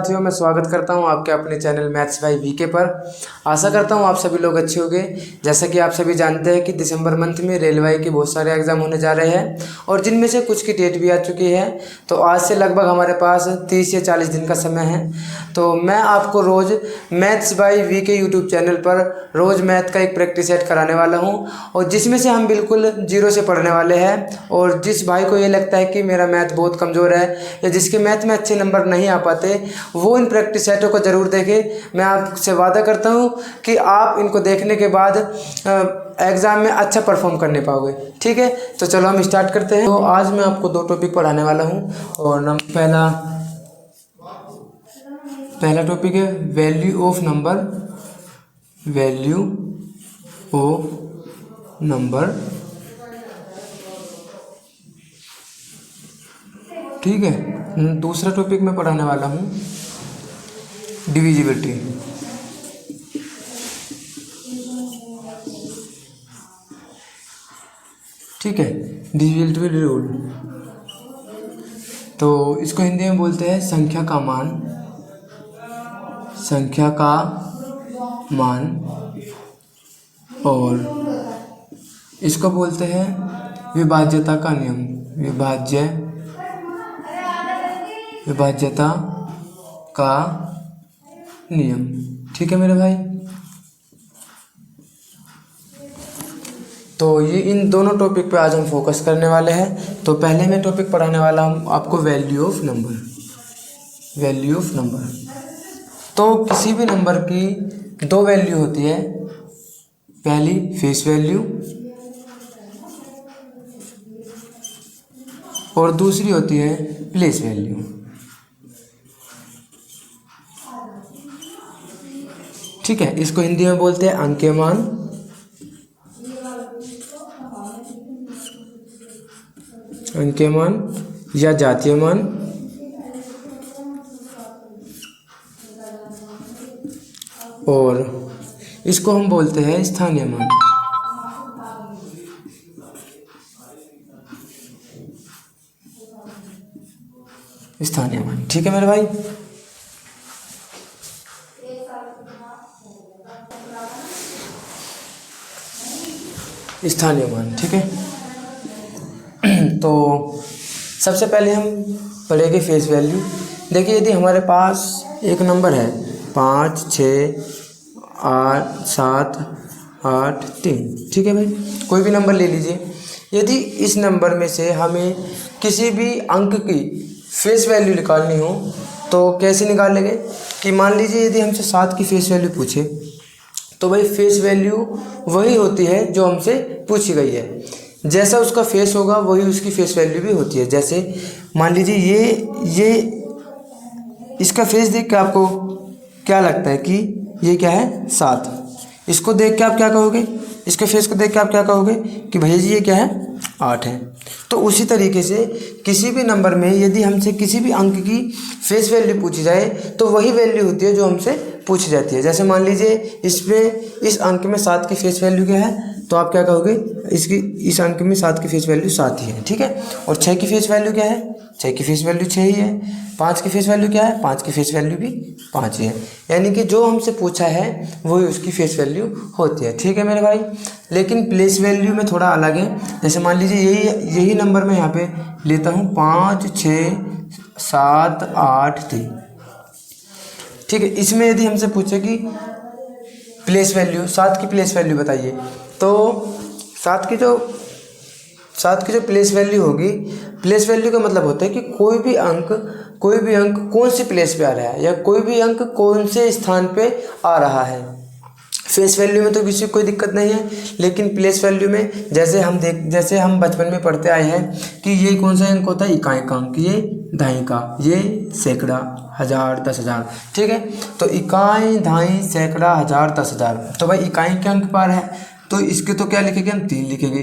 साथियों, मैं स्वागत करता हूं आपके अपने चैनल मैथ्स बाय वीके पर। आशा करता हूं आप सभी लोग अच्छे होंगे। जैसा कि आप सभी जानते हैं कि दिसंबर मंथ में रेलवे के बहुत सारे एग्ज़ाम होने जा रहे हैं और जिनमें से कुछ की डेट भी आ चुकी है। तो आज से लगभग हमारे पास 30 या 40 दिन का समय है। तो मैं आपको रोज़ maths by VK YouTube channel पर रोज़ मैथ का एक प्रैक्टिस सेट कराने वाला हूँ और जिसमें से हम बिल्कुल जीरो से पढ़ने वाले हैं। और जिस भाई को ये लगता है कि मेरा मैथ बहुत कमज़ोर है या जिसके मैथ में अच्छे नंबर नहीं आ पाते, वो इन प्रैक्टिस सेटों को ज़रूर देखें। मैं आपसे वादा करता हूँ कि आप इनको देखने के बाद एग्ज़ाम में अच्छा परफॉर्म करने पाओगे। ठीक है, तो चलो हम स्टार्ट करते हैं। तो आज मैं आपको दो टॉपिक पढ़ाने वाला हूँ और पहला टॉपिक है value of number. Value of number, ठीक है। दूसरा टॉपिक मैं पढ़ाने वाला हूँ डिविजिबिलिटी। ठीक है, डिविजिबिलिटी रूल। तो इसको हिंदी में बोलते हैं संख्या का मान। संख्या का मान, और इसको बोलते हैं विभाज्यता का नियम। विभाज्यता का नियम। ठीक है मेरे भाई। तो ये इन दोनों टॉपिक पे आज हम फोकस करने वाले हैं। तो पहले मैं टॉपिक पढ़ाने वाला हूँ आपको value of number. Value of number, तो किसी भी नंबर की दो वैल्यू होती है। पहली फेस वैल्यू और दूसरी होती है प्लेस वैल्यू। ठीक है, इसको हिंदी में बोलते हैं अंकीय मान। अंकीय मान या जातीय मान, और इसको हम बोलते हैं स्थानीय मान। स्थानीय मान, ठीक है मेरे भाई। स्थानीय मान, ठीक है। तो सबसे पहले हम पढ़ेंगे फेस वैल्यू। देखिए, यदि हमारे पास एक नंबर है 5 6 8 7 8 3, ठीक है भाई, कोई भी नंबर ले लीजिए। यदि इस नंबर में से हमें किसी भी अंक की फेस वैल्यू निकालनी हो तो कैसे निकालेंगे कि मान लीजिए यदि हमसे 7 की फेस वैल्यू पूछे तो भाई फेस वैल्यू वही होती है जो हमसे पूछी गई है। जैसा उसका फेस होगा वही उसकी फेस वैल्यू भी होती है। जैसे मान लीजिए ये इसका फेस देख के आपको क्या लगता है कि ये क्या है 7। इसको देख के आप क्या कहोगे, इसके फेस को देख के आप क्या कहोगे कि भैया जी ये क्या है 8 है। तो उसी तरीके से किसी भी नंबर में यदि हमसे किसी भी अंक की फेस वैल्यू पूछी जाए तो वही वैल्यू होती है जो हमसे पूछी जाती है। जैसे मान लीजिए इस अंक में 7 की फेस वैल्यू क्या है, तो आप क्या कहोगे इस अंक में 7 की फेस वैल्यू 7 ही है, ठीक है। और 6 की फेस वैल्यू क्या है, 6 की फेस वैल्यू 6 ही है। 5 की फेस वैल्यू क्या है, 5 की फेस वैल्यू भी 5 ही है। यानी कि जो हमसे पूछा है वही उसकी फेस वैल्यू होती है, ठीक है मेरे भाई। लेकिन प्लेस वैल्यू में थोड़ा अलग है। जैसे मान लीजिए यही नंबर मैं यहाँ पे लेता हूँ 5 6 7 8 3, ठीक है। इसमें यदि हमसे पूछे कि प्लेस वैल्यू 7 की प्लेस वैल्यू बताइए, तो 7 की जो प्लेस वैल्यू होगी, प्लेस वैल्यू का मतलब होता है कि कोई भी अंक कौन सी प्लेस पे आ रहा है या कोई भी अंक कौन से स्थान पे आ रहा है। फेस वैल्यू में तो किसी को कोई दिक्कत नहीं है, लेकिन प्लेस वैल्यू में जैसे हम बचपन में पढ़ते आए हैं कि ये कौन सा अंक होता है, इकाई का अंक, ये दहाई का, ये सैकड़ा, हज़ार, 10,000, ठीक है। तो इकाई, दहाई, सैकड़ा, हज़ार, 10,000, तो भाई इकाई के अंक पर है तो इसके तो क्या लिखेंगे हम 3 लिखेंगे।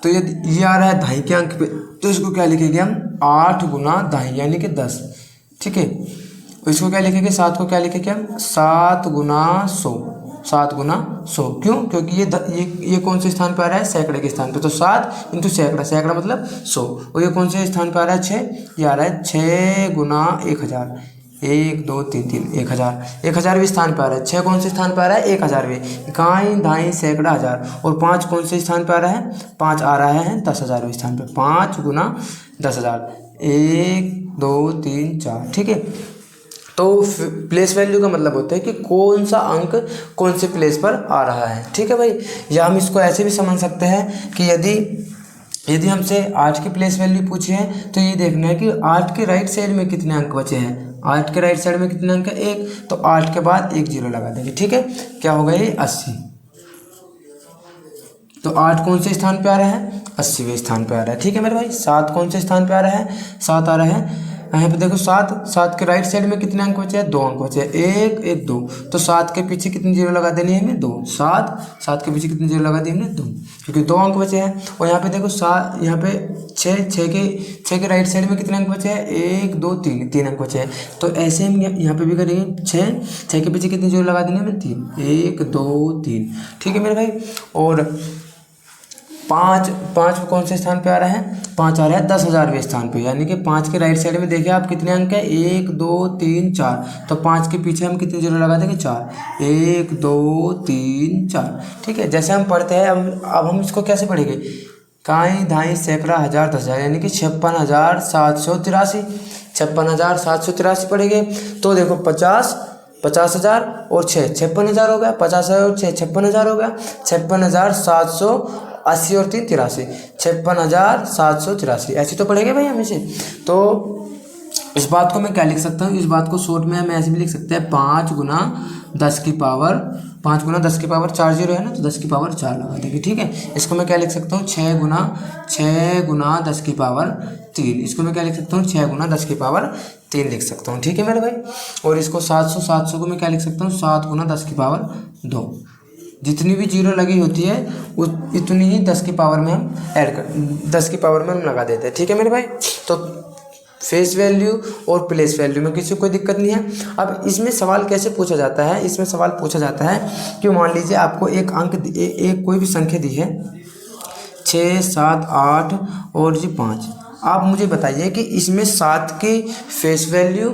तो ये आ रहा है दहाई के अंक पे तो इसको क्या लिखेंगे हम 8 गुना दहाई यानी कि 10, ठीक है। इसको क्या लिखेंगे 7 को क्या लिखेंगे हम 7 गुना 100, 7 गुना 100। क्यों? क्योंकि ये कौन से स्थान पर आ रहा है, सैकड़े के स्थान पे। तो 7 इंटू सैकड़ा, सैकड़ा मतलब 100। और ये कौन से स्थान पर आ रहा है 6, ये आ रहा है 6 गुना 1000 1 2 3 3 1000, 1000वें स्थान पर आ रहा है। 6 कौन से स्थान पर आ रहा है? 1000वें। इकाई, दाई, सैकड़ा, हजार। और 5 कौन से स्थान पर आ रहा है? 5 आ रहा है 10,000वें स्थान पर। 5 गुना 10,000, 1 2 3 4। ठीक है, तो प्लेस वैल्यू का मतलब होता है कि कौन सा अंक कौन से प्लेस पर आ रहा है। ठीक है भाई, या हम इसको ऐसे भी समझ सकते हैं कि यदि हमसे 8 की प्लेस वैल्यू पूछी है तो ये देखना है कि 8 के राइट साइड में कितने अंक बचे हैं। 8 के राइट साइड में कितने अंक है? 1, तो 8 के बाद 1 0 लगा देंगे। ठीक है, क्या होगा ये? 80। तो 8 कौन से स्थान पे आ रहा है? 80वें स्थान पे आ रहा है। ठीक है मेरे भाई। 7 कौन से स्थान पे आ रहा है? 7 आ रहा है यहाँ पे देखो। 7 के राइट साइड में कितने अंक बचे हैं? 2 अंक बचे हैं, 1 1 2। तो 7 के पीछे कितनी जीरो लगा देनी है हमें? 2। 7 के पीछे कितनी जीरो लगा दी हमने? 2, क्योंकि 2 अंक बचे हैं। और यहाँ पे देखो 7, यहाँ पे 6 के राइट साइड में कितने अंक बचे हैं? 1 2 3 अंक बचे हैं। तो ऐसे हम यहाँ पे भी करेंगे। 6 के पीछे कितनी जीरो लगा देनी है हमें? 3, 1 2 3। ठीक है मेरे भाई। और 5 कौन से स्थान पे आ रहा है? 5 आ रहा है 10,000वें स्थान पे। यानी कि 5 के राइट साइड में देखिए आप कितने अंक है? 1 2 3 4। तो 5 के पीछे हम कितनी जीरो लगा देंगे? 4, 1 2 3 4। ठीक है, जैसे हम पढ़ते हैं अब हम इसको कैसे पढ़ेंगे? काई, धाई, सैकड़ा, हजार, 10,000, यानी कि 56,783। 56,783 पढ़ेंगे। तो देखो 50,000 और 6 56,000 हो गया। 50,000 और 6 56,000 हो गया। 56,780 और 3 83। 56,783 ऐसे तो पढ़ेंगे भाई हम इसे। तो इस बात को मैं क्या लिख सकता हूँ? इस बात को शॉर्ट में हम ऐसे भी लिख सकते हैं। 5 गुना 10 की पावर 4 जीरो है ना, तो 10 की पावर 4 लगा देंगे। ठीक है, इसको मैं क्या लिख सकता हूँ? 6 गुना 10 की पावर 3। इसको मैं क्या लिख सकता हूँ? 6 गुना 10 की पावर 3 लिख सकता हूँ। ठीक है मेरे भाई। और इसको 700 को मैं क्या लिख सकता हूँ? 7 गुना 10 की पावर 2। जितनी भी जीरो लगी होती है इतनी ही 10 की पावर में हम 10 की पावर में हम लगा देते हैं। ठीक है मेरे भाई। तो फेस वैल्यू और प्लेस वैल्यू में किसी को कोई दिक्कत नहीं है। अब इसमें सवाल कैसे पूछा जाता है? इसमें सवाल पूछा जाता है कि मान लीजिए आपको एक अंक एक कोई भी संख्या दी है, 6 7 8 और जी 5। आप मुझे बताइए कि इसमें 7 की फेस वैल्यू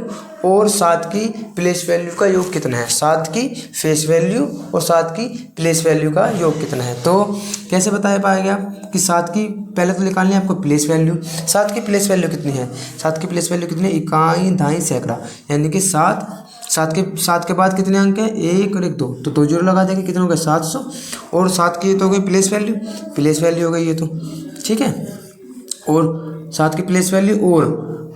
और 7 की प्लेस वैल्यू का योग कितना है? 7 की फेस वैल्यू और 7 की प्लेस वैल्यू का योग कितना है? तो कैसे बता पाएंगे आप कि 7 की, पहले तो निकालनी है आपको प्लेस वैल्यू। 7 की प्लेस वैल्यू कितनी है? 7 की प्लेस वैल्यू कितनी है? इकाई, दाई, सैकड़ा, यानी कि 7 के बाद कितने अंक है? 1 और 1 2। तो 2 जीरो लगा देंगे, कितना हो गया? 700। और 7 की ये तो हो गई प्लेस वैल्यू हो गई ये तो। ठीक है, और 7 की प्लेस वैल्यू और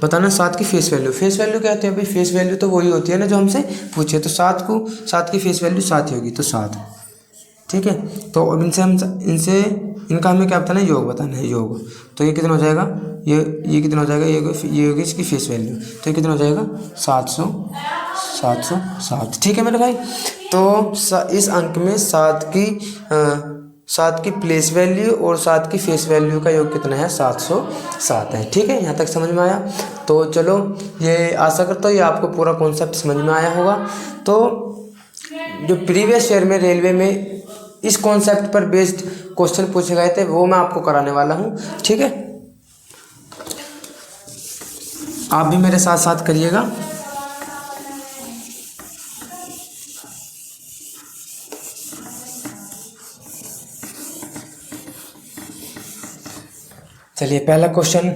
बताना 7 की फेस वैल्यू क्या होती है भाई? फेस वैल्यू तो वही होती है ना जो हमसे पूछे। तो 7 की फेस वैल्यू 7 ही होगी, तो 7। ठीक है, तो अब इनका हमें क्या बताना है? योग बताना है, योग। तो ये कितना हो जाएगा? ये कितना हो जाएगा? ये होगी इसकी फेस वैल्यू। तो ये कितना हो जाएगा? 707। ठीक है मेरे भाई। तो इस अंक में 7 की प्लेस वैल्यू और 7 की फेस वैल्यू का योग कितना है? 707 है। ठीक है, यहाँ तक समझ में आया? तो चलो, ये आशा करता हूँ ये आपको पूरा कॉन्सेप्ट समझ में आया होगा। तो जो प्रीवियस ईयर में रेलवे में इस कॉन्सेप्ट पर बेस्ड क्वेश्चन पूछे गए थे वो मैं आपको कराने वाला हूँ। ठीक है, आप भी मेरे साथ साथ करिएगा। चलिए, पहला क्वेश्चन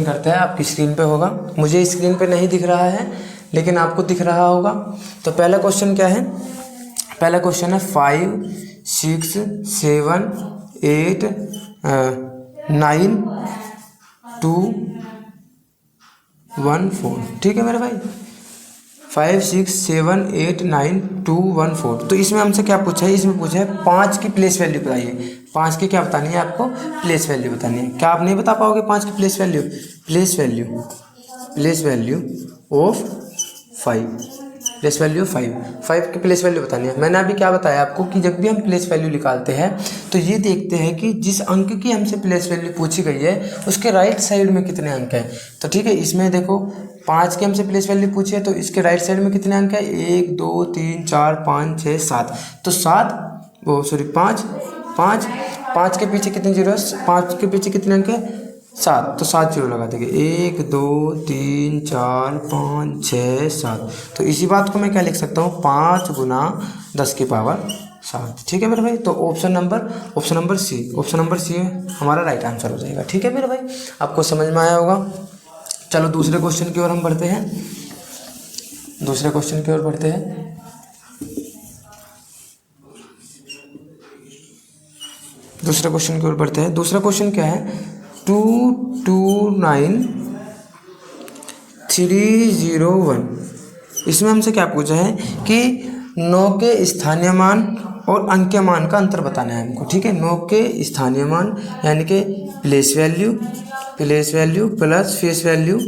करते हैं। आपकी स्क्रीन पे होगा, मुझे स्क्रीन पे नहीं दिख रहा है लेकिन आपको दिख रहा होगा। तो पहला क्वेश्चन क्या है? पहला क्वेश्चन है 5 6 7 8 9 2 1 4। ठीक है मेरे भाई, 5 6 7 8 9 2 1 4। तो इसमें हमसे क्या पूछा है? इसमें पूछा है 5 की प्लेस वैल्यू बताइए। 5 की क्या बतानी है आपको? प्लेस वैल्यू बतानी है। क्या आप नहीं बता पाओगे 5 की place value of 5? Place value 5 की प्लेस वैल्यू बतानी है। मैंने अभी क्या बताया आपको कि जब भी हम प्लेस वैल्यू निकालते हैं तो ये देखते हैं कि जिस अंक की हमसे प्लेस वैल्यू पूछी गई है उसके राइट साइड में कितने अंक हैं। तो ठीक है, इसमें देखो 5 की हमसे प्लेस वैल्यू पूछी है तो इसके राइट साइड में कितने अंक है? 1 2 3 4 5 6 7। तो 5 के पीछे कितने जीरो है? 5 के पीछे कितने अंक है? 7, तो 7 जीरो लगा देंगे, 1 2 3 4 5 6 7। तो इसी बात को मैं क्या लिख सकता हूँ, 5 गुना 10 की पावर 7। ठीक है मेरे भाई। तो ऑप्शन नंबर सी हमारा राइट आंसर हो जाएगा। ठीक है मेरे भाई, आपको समझ में आया होगा। चलो दूसरे क्वेश्चन की ओर हम बढ़ते हैं। दूसरे क्वेश्चन की ओर बढ़ते हैं। दूसरे क्वेश्चन की ओर बढ़ते हैं। दूसरा क्वेश्चन क्या है, 229301। इसमें हमसे क्या पूछा है कि 9 के स्थानीय मान और अंकीय मान का अंतर बताना है हमको। ठीक है, 9 के स्थानीय मान यानी कि place value plus face value,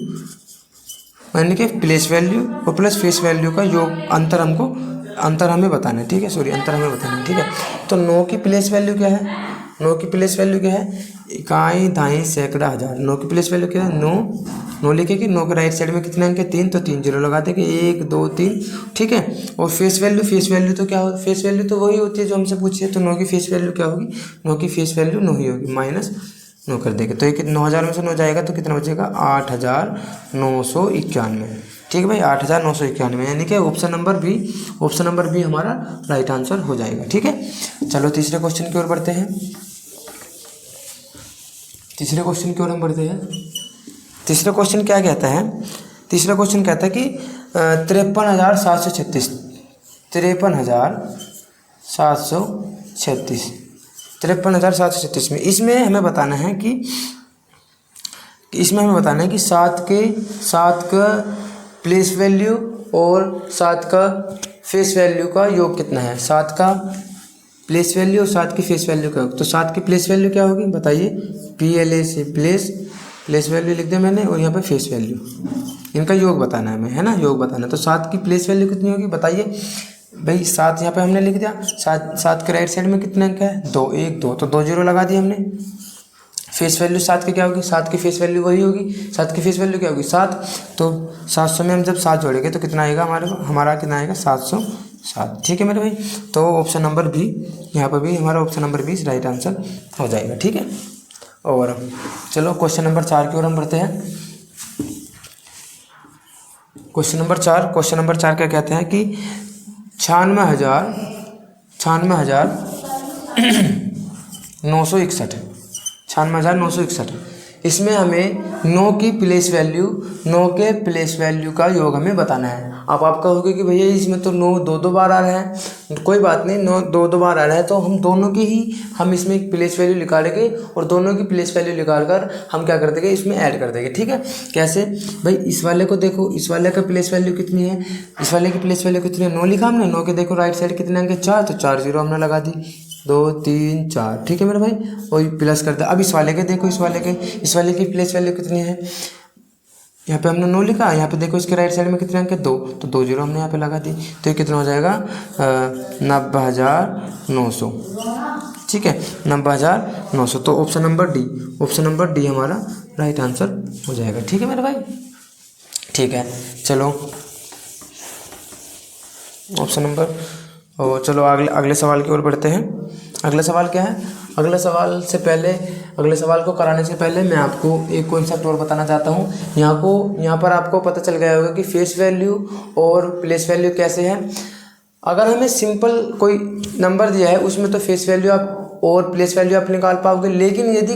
यानी कि प्लेस वैल्यू और प्लस फेस वैल्यू का योग अंतर हमें बताना है। ठीक है, अंतर हमें बताना है। ठीक है, तो 9 की प्लेस वैल्यू क्या है, 9 की प्लेस वैल्यू क्या है, इकाई दाई सैकड़ा हज़ार। 9 की प्लेस वैल्यू क्या है, 9 लिखेगी, 9 के राइट साइड में कितने अंक है, 3, तो 3 जीरो लगा देंगे, 1 2 3। ठीक है, और फेस वैल्यू तो क्या हो, फेस वैल्यू तो वही होती है जो हमसे पूछी है। तो 9 की फेस वैल्यू क्या होगी, 9 की फेस वैल्यू 9 ही होगी, -9 कर देंगे। तो ये 9000 में से 9 जाएगा तो कितना बचेगा, 8991। ठीक है भाई, 8991, यानी कि ऑप्शन नंबर बी हमारा राइट आंसर हो जाएगा। ठीक है, चलो तीसरे क्वेश्चन की ओर बढ़ते हैं। तीसरे क्वेश्चन की ओर हम बढ़ते हैं। तीसरा क्वेश्चन क्या कहता है, तीसरा क्वेश्चन कहता है कि 53,736 53,736 में इसमें हमें बताना है कि सात का प्लेस वैल्यू और 7 का फेस वैल्यू का योग कितना है। 7 का प्लेस वैल्यू और 7 की फेस वैल्यू का योग। तो 7 की प्लेस वैल्यू क्या होगी बताइए, PLAC प्लेस वैल्यू लिख दिया मैंने, और यहाँ पे फेस वैल्यू, इनका योग बताना है हमें, है ना, योग बताना है। तो 7 की प्लेस वैल्यू कितनी होगी बताइए भाई। 7 यहाँ पे हमने लिख दिया, 7 के राइट साइड में कितने अंक है, 2, 1 2, तो 2 जीरो लगा दिए हमने। फेस वैल्यू 7 की क्या होगी, 7 की फेस वैल्यू वही होगी, 7 की फेस वैल्यू क्या होगी 7। तो 700 में हम जब 7 जोड़ेंगे तो कितना आएगा, हमारा कितना आएगा, 707। ठीक है मेरे भाई, तो ऑप्शन नंबर बी, यहाँ पर भी हमारा option number B right answer हो जाएगा। ठीक है, और चलो क्वेश्चन नंबर 4 की ओर हम बढ़ते हैं। क्वेश्चन नंबर 4 क्या कहते हैं कि 96,961, इसमें हमें 9 की प्लेस वैल्यू का योग हमें बताना है। अब आप कहोगे कि भैया इसमें तो 9 दो बार आ रहा है, कोई बात नहीं, 9 दो बार आ रहा है तो हम दोनों की ही हम इसमें एक प्लेस वैल्यू निकालेंगे और दोनों की प्लेस वैल्यू निकाल कर हम क्या कर देंगे, इसमें ऐड कर देंगे। ठीक है, कैसे भाई, इस वाले को देखो, इस वाले का प्लेस वैल्यू कितनी है, इस वाले की प्लेस वैल्यू कितनी है, 9 लिखा हमने, 9 के देखो राइट साइड कितने अंक है, 4, तो 4 जीरो हमने लगा दी, 2 3 4। ठीक है मेरे भाई, वही प्लस करते। अब इस वाले के देखो, इस वाले की प्लेस वैल्यू कितनी है, यहाँ पे हमने 9 लिखा, यहाँ पे देखो इसके राइट साइड में कितने अंक है, 2, तो 2 जीरो हमने यहाँ पे लगा दी। तो ये कितना हो जाएगा, 90,900। ठीक है, 90,900। तो ऑप्शन नंबर डी हमारा राइट आंसर हो जाएगा। ठीक है मेरे भाई, ठीक है, चलो ऑप्शन नंबर, और चलो अगले सवाल की ओर बढ़ते हैं। अगला सवाल क्या है, अगले सवाल को कराने से पहले मैं आपको एक कॉन्सेप्ट और बताना चाहता हूँ। यहाँ पर आपको पता चल गया होगा कि फेस वैल्यू और प्लेस वैल्यू कैसे है। अगर हमें सिंपल कोई नंबर दिया है उसमें तो फेस वैल्यू आप और प्लेस वैल्यू आप निकाल पाओगे, लेकिन यदि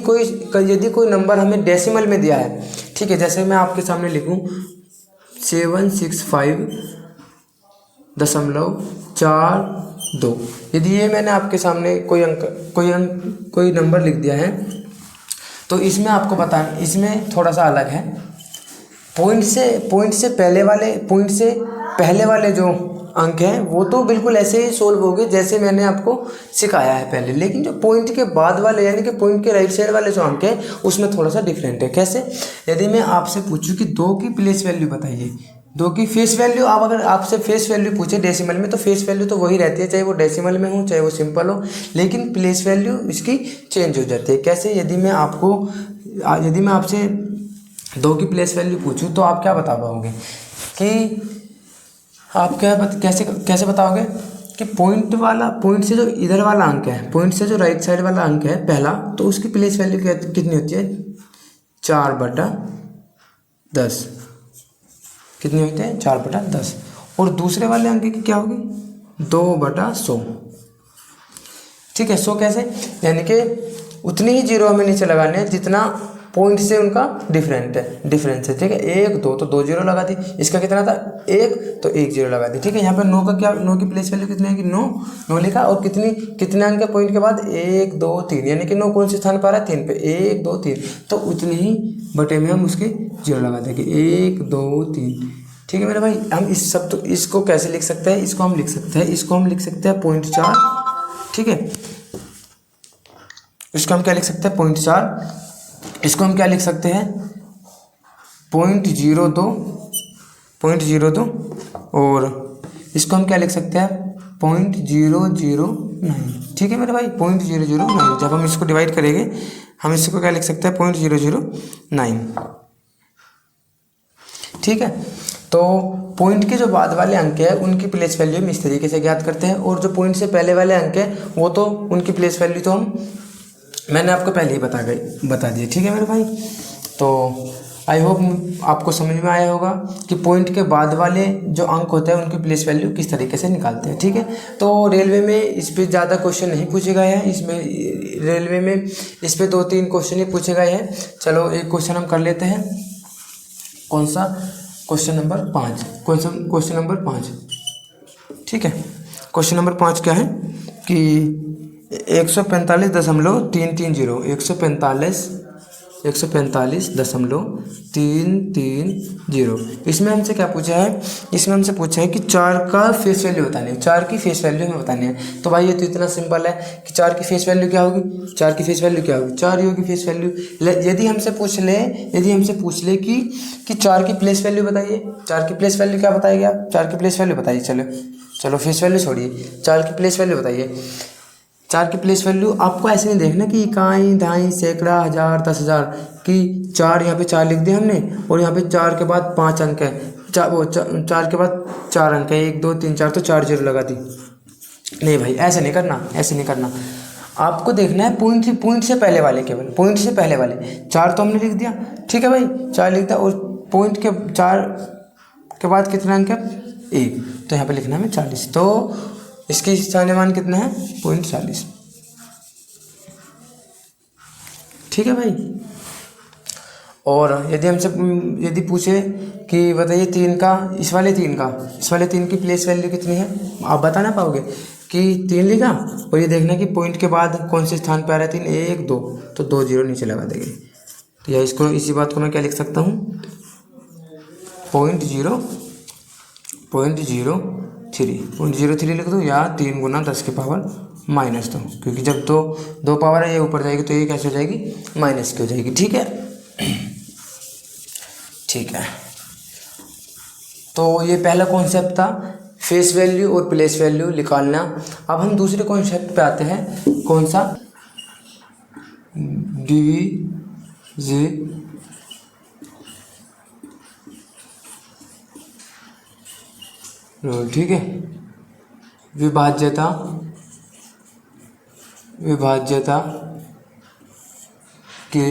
कोई नंबर हमें डेसिमल में दिया है, ठीक है, जैसे मैं आपके सामने लिखूँ 765.42, यदि ये मैंने आपके सामने कोई नंबर लिख दिया है तो इसमें आपको बताना, इसमें थोड़ा सा अलग है। पॉइंट से पहले वाले जो अंक हैं वो तो बिल्कुल ऐसे ही सोल्व हो गए जैसे मैंने आपको सिखाया है पहले, लेकिन जो पॉइंट के बाद वाले यानी कि पॉइंट के राइट साइड वाले जो अंक हैं उसमें थोड़ा सा डिफरेंट है। कैसे, यदि मैं आपसे पूछूं कि 2 की प्लेस वैल्यू बताइए, 2 की फेस वैल्यू, आप अगर आपसे फेस वैल्यू पूछे डेसिमल में तो फेस वैल्यू तो वही रहती है, चाहे वो डेसिमल में हो चाहे वो सिंपल हो, लेकिन प्लेस वैल्यू इसकी चेंज हो जाती है। कैसे, यदि मैं आपसे 2 की प्लेस वैल्यू पूछूं तो आप क्या बता पाओगे कि आप कैसे बताओगे कि पॉइंट से जो इधर वाला अंक है, पॉइंट से जो राइट साइड वाला अंक है पहला, तो उसकी प्लेस वैल्यू कितनी होती है, 4/10 कितने होते हैं 4/10। और दूसरे वाले अंक की क्या होगी 2/100। ठीक है, 100 कैसे, यानी कि उतनी ही जीरो हमें नीचे लगाने हैं जितना पॉइंट से उनका डिफरेंस है। ठीक है, 1 2 तो 2 जीरो लगा दी, इसका कितना था 1 तो 1 जीरो लगा दी। ठीक है, यहाँ पे 9 का क्या, 9 की प्लेस वैल्यू कितनी है कि 9 लिखा, और कितने अंक के पॉइंट के बाद 1 2 3, यानी कि 9 कौन से स्थान पर आ रहा है 3 पे, 1 2 3, तो उतनी ही बटे में हम उसके जीरो लगा देंगे 1 2 3। ठीक है मेरे भाई, हम इस सब तो इसको कैसे लिख सकते हैं, इसको हम लिख सकते हैं 0.4। ठीक है, इसको हम क्या लिख सकते हैं 0.4, इसको हम क्या लिख सकते हैं 0.02, और इसको हम क्या लिख सकते हैं 0.009। ठीक है मेरे भाई, 0.009। जब हम इसको डिवाइड करेंगे हम इसको क्या लिख सकते हैं 0.009। ठीक है, तो पॉइंट के जो बाद वाले अंक है उनकी प्लेस वैल्यू हम इस तरीके से ज्ञात करते हैं, और जो पॉइंट से पहले वाले अंक है वो तो उनकी प्लेस वैल्यू तो मैंने आपको पहले ही बता दिया। ठीक है मेरे भाई, तो आई होप आपको समझ में आया होगा कि पॉइंट के बाद वाले जो अंक होते हैं उनकी प्लेस वैल्यू किस तरीके से निकालते हैं। ठीक है, तो रेलवे में इस पर ज़्यादा क्वेश्चन नहीं पूछे गए हैं, रेलवे में इस पर 2-3 क्वेश्चन ही पूछे गए हैं। चलो एक क्वेश्चन हम कर लेते हैं, कौन सा, क्वेश्चन नंबर 5। Question number 5। ठीक है, क्वेश्चन नंबर 5 क्या है कि 145.330 इसमें हमसे क्या पूछा है, इसमें हमसे पूछा है कि 4 का फेस वैल्यू बतानी है, 4 की फेस वैल्यू हमें बतानी है। तो भाई ये तो इतना सिंपल है कि 4 की फेस वैल्यू क्या होगी, 4 की फेस वैल्यू क्या होगी 4 ही होगी फेस वैल्यू। यदि हमसे पूछ ले कि 4 की प्लेस वैल्यू बताइए, 4 की प्लेस वैल्यू क्या बताइए आप, 4 की प्लेस वैल्यू बताइए। चलो फेस वैल्यू छोड़िए, 4 की प्लेस वैल्यू बताइए। 4 की प्लेस वैल्यू आपको ऐसे नहीं देखना कि इकाई, दहाई, सैकड़ा, हज़ार, 10,000 की 4 यहाँ पे 4 लिख दिया हमने, और यहाँ पे 4 के बाद 5 अंक है, 4 के बाद 4 अंक है, 1 2 3 4, तो 4 जीरो लगा दी। नहीं भाई, ऐसे नहीं करना। आपको देखना है पॉइंट से पहले वाले, केवल पॉइंट से पहले वाले। 4 तो हमने लिख दिया, ठीक है भाई, 4 लिख दिया, और पॉइंट के 4 के बाद कितना अंक है 1, तो यहाँ पे लिखना है 40। तो इसकी स्थानीय मान कितना है 0.40। ठीक है भाई, और यदि पूछे कि बताइए 3 का, इस वाले 3 की प्लेस वैल्यू कितनी है, आप बता ना पाओगे कि 3 लिखा, और ये देखना कि पॉइंट के बाद कौन से स्थान पे आ रहा है 3, 1 2, तो 2 जीरो नीचे लगा देंगे। तो या इसी बात को मैं क्या लिख सकता हूँ 0.03 लिख दूँ, या 3 × 10⁻⁻², क्योंकि जब दो पावर है ये ऊपर जाएगी तो ये कैसे हो जाएगी माइनस की हो जाएगी। ठीक है, तो ये पहला कॉन्सेप्ट था फेस वैल्यू और प्लेस वैल्यू निकालना। अब हम दूसरे कॉन्सेप्ट पे आते हैं, कौन सा, डिविजिबल। ठीक है, विभाज्यता के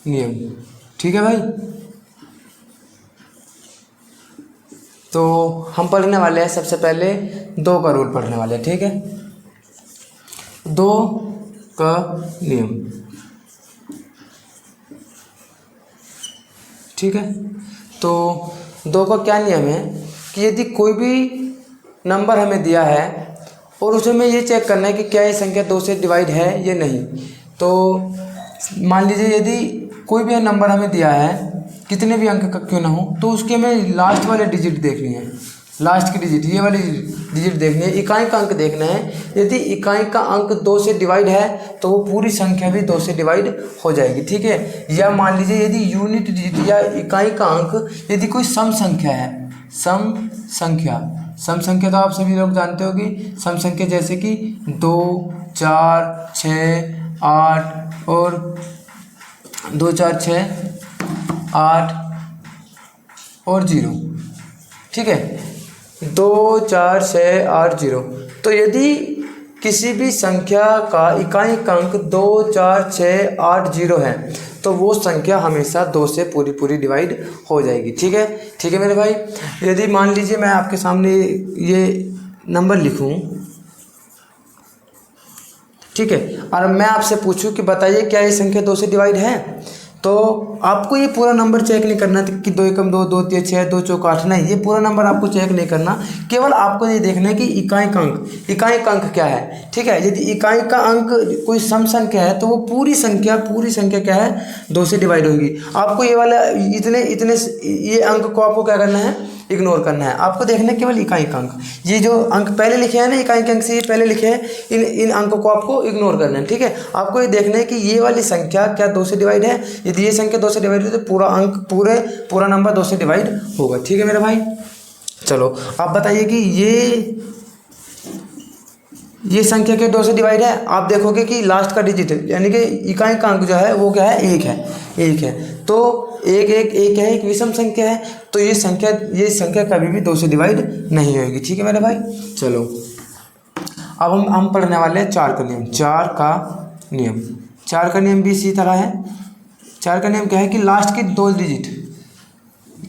नियम। ठीक है भाई, तो हम पढ़ने वाले हैं सबसे पहले 2 का रूल पढ़ने वाले हैं। ठीक है, 2 का नियम। ठीक है, तो 2 का क्या नियम है कि यदि कोई भी नंबर हमें दिया है और उसमें ये चेक करना है कि क्या ये संख्या 2 से डिवाइड है या नहीं। तो मान लीजिए यदि कोई भी नंबर हमें दिया है, कितने भी अंक का क्यों ना हो, तो उसके हमें लास्ट वाले डिजिट देखनी है, लास्ट की डिजिट, ये वाली डिजिट देखनी है, इकाई का अंक देखना है। यदि इकाई का अंक 2 से डिवाइड है तो वो पूरी संख्या भी 2 से डिवाइड हो जाएगी। ठीक है, या मान लीजिए यदि यूनिट डिजिट या इकाई का अंक यदि कोई सम संख्या है, सम संख्या तो आप सभी लोग जानते होगी, सम संख्या जैसे कि 2 4 6 8 और 2 4 6 8 और 0। ठीक है, 2 4 6 8 0। तो यदि किसी भी संख्या का इकाई का अंक 2 4 6 8 0 है तो वो संख्या हमेशा 2 से पूरी पूरी डिवाइड हो जाएगी। ठीक है मेरे भाई। यदि मान लीजिए मैं आपके सामने ये नंबर लिखूं, ठीक है, और मैं आपसे पूछूं कि बताइए क्या ये संख्या 2 से डिवाइड है, तो आपको ये पूरा नंबर चेक नहीं करना कि 2 एकम 2, 2 तिया 6, 2 चौक 8, नहीं, ये पूरा नंबर आपको चेक नहीं करना। केवल आपको ये देखना है कि इकाई का अंक क्या है। ठीक है, यदि इकाई का अंक कोई सम संख्या है तो वो पूरी संख्या क्या है, 2 से डिवाइड होगी। आपको ये वाला इतने ये अंक को आपको क्या करना है, इग्नोर करना है। आपको देखना है केवल इकाई का अंक। ये जो अंक पहले लिखे हैं ना, इकाई के अंक से ये पहले लिखे हैं, इन अंकों को आपको इग्नोर करना है। ठीक है, आपको ये देखना है कि ये वाली संख्या क्या 2 से डिवाइड है। यदि ये संख्या 2 से डिवाइड है तो पूरा अंक पूरा नंबर 2 से डिवाइड होगा। ठीक है मेरे भाई। चलो आप बताइए कि ये संख्या के 2 से डिवाइड है। आप देखोगे कि लास्ट का डिजिट यानी कि इकाई का अंक जो है वो क्या है, 1 है। तो 1 है, एक विषम संख्या है, तो ये संख्या कभी भी 2 से डिवाइड नहीं होगी। ठीक है मेरे भाई। चलो अब हम पढ़ने वाले हैं 4 का नियम। 4 का नियम भी इसी तरह है। 4 का नियम क्या है कि लास्ट के 2 डिजिट,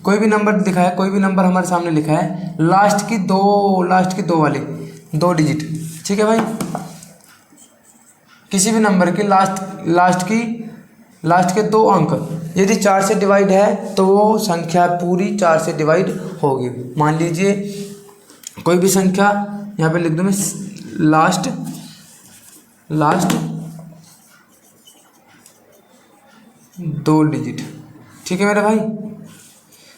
कोई भी नंबर लिखा है, कोई भी नंबर हमारे सामने लिखा है, लास्ट की दो वाले 2 डिजिट। ठीक है भाई, किसी भी नंबर के लास्ट के 2 अंक यदि 4 से डिवाइड है तो वो संख्या पूरी 4 से डिवाइड होगी। मान लीजिए कोई भी संख्या, यहाँ पे लिख दूँ मैं लास्ट 2 डिजिट। ठीक है मेरे भाई,